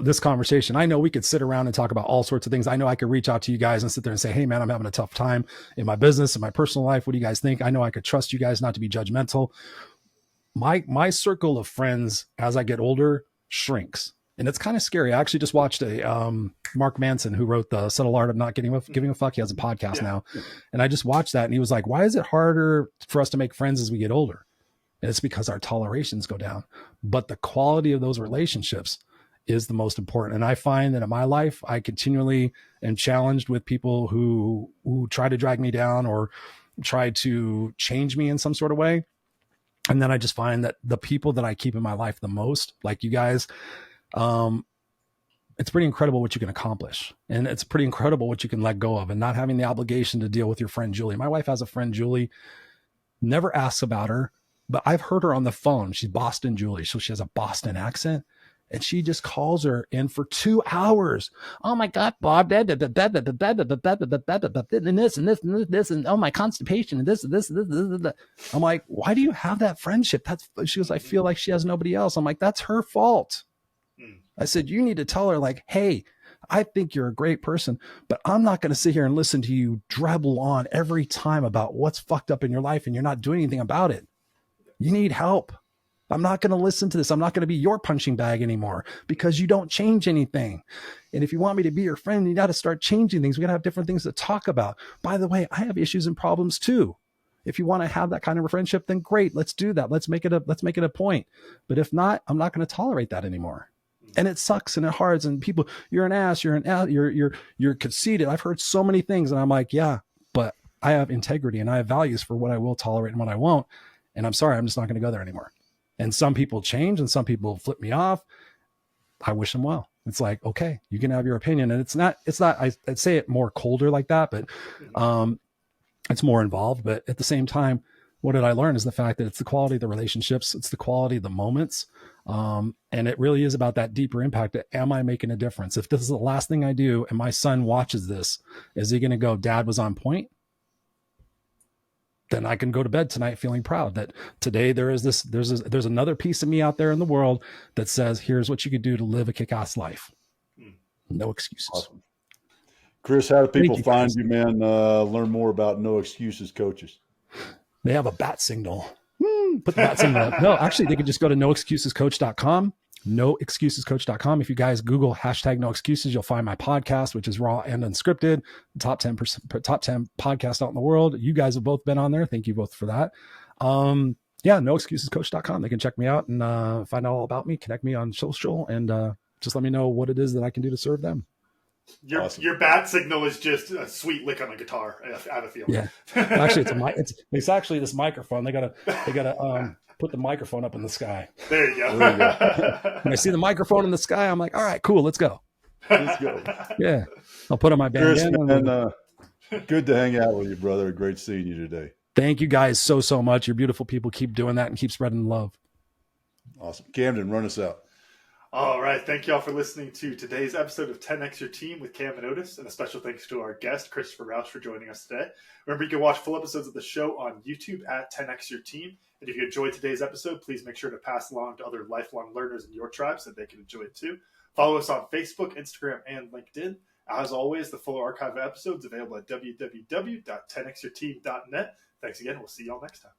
Speaker 2: This conversation, I know we could sit around and talk about all sorts of things. I know I could reach out to you guys and sit there and say, hey man, I'm having a tough time in my business, in my personal life. What do you guys think? I know I could trust you guys not to be judgmental. My circle of friends as I get older shrinks. And it's kind of scary. I actually just watched a Mark Manson, who wrote The Subtle Art of Not Giving a Fuck. He has a podcast now. And I just watched that and he was like, why is it harder for us to make friends as we get older? And it's because our tolerations go down. But the quality of those relationships is the most important. And I find that in my life, I continually am challenged with people who try to drag me down or try to change me in some sort of way. And then I just find that the people that I keep in my life the most, like you guys, it's pretty incredible what you can accomplish. And it's pretty incredible what you can let go of and not having the obligation to deal with your friend, Julie. My wife has a friend, Julie, never asks about her, but I've heard her on the phone. She's Boston Julie. So she has a Boston accent. And she just calls her in for 2 hours. Oh my God, Bob, and this and this, and oh my constipation and this. I'm like, why do you have that friendship? She goes, I feel like she has nobody else. I'm like, that's her fault. I said, you need to tell her, like, hey, I think you're a great person, but I'm not going to sit here and listen to you drabble on every time about what's fucked up in your life and you're not doing anything about it. You need help. I'm not going to listen to this. I'm not going to be your punching bag anymore because you don't change anything. And if you want me to be your friend, you got to start changing things. We got to have different things to talk about. By the way, I have issues and problems too. If you want to have that kind of a friendship, then great. Let's do that. Let's make it a point. But if not, I'm not going to tolerate that anymore. And it sucks and it hurts. And people, you're an ass. You're conceited. I've heard so many things, and I'm like, yeah, but I have integrity and I have values for what I will tolerate and what I won't. And I'm sorry, I'm just not going to go there anymore. And some people change and some people flip me off. I wish them well. It's like, okay, you can have your opinion. And it's not, I'd say it more colder like that, but it's more involved. But at the same time, what did I learn is the fact that it's the quality of the relationships. It's the quality of the moments. And it really is about that deeper impact. Am I making a difference? If this is the last thing I do and my son watches this, is he going to go, Dad was on point? Then I can go to bed tonight feeling proud that today there's another piece of me out there in the world that says, here's what you could do to live a kick-ass life. No excuses.
Speaker 1: Awesome. Chris, how do people find you, man? Learn more about No Excuses Coaches.
Speaker 2: They have a bat signal. Put the bat signal up. No, actually, they can just go to noexcusescoach.com. noexcusescoach.com. If you guys Google hashtag no excuses, you'll find my podcast, which is raw and unscripted, top 10 podcast out in the world. You guys have both been on there. Thank you both for that. Noexcusescoach.com. They can check me out and find out all about me, connect me on social, and just let me know what it is that I can do to serve them.
Speaker 3: Your bat signal is just a sweet lick on a guitar. I have a feeling.
Speaker 2: Yeah, actually, it's actually this microphone. They gotta put the microphone up in the sky.
Speaker 3: There you go.
Speaker 2: When I see the microphone in the sky, I'm like, all right, cool, let's go.
Speaker 1: Let's go.
Speaker 2: Yeah, I'll put on my bandana.
Speaker 1: Chris, good to hang out with you, brother. Great seeing you today.
Speaker 2: Thank you guys so much. You're beautiful people. Keep doing that and keep spreading love.
Speaker 1: Awesome. Camden, run us out.
Speaker 3: All right. Thank you all for listening to today's episode of 10X Your Team with Cam and Otis. And a special thanks to our guest, Christopher Rausch, for joining us today. Remember, you can watch full episodes of the show on YouTube at 10X Your Team. And if you enjoyed today's episode, please make sure to pass along to other lifelong learners in your tribe so they can enjoy it too. Follow us on Facebook, Instagram, and LinkedIn. As always, the full archive of episodes available at www.10xyourteam.net. Thanks again. We'll see you all next time.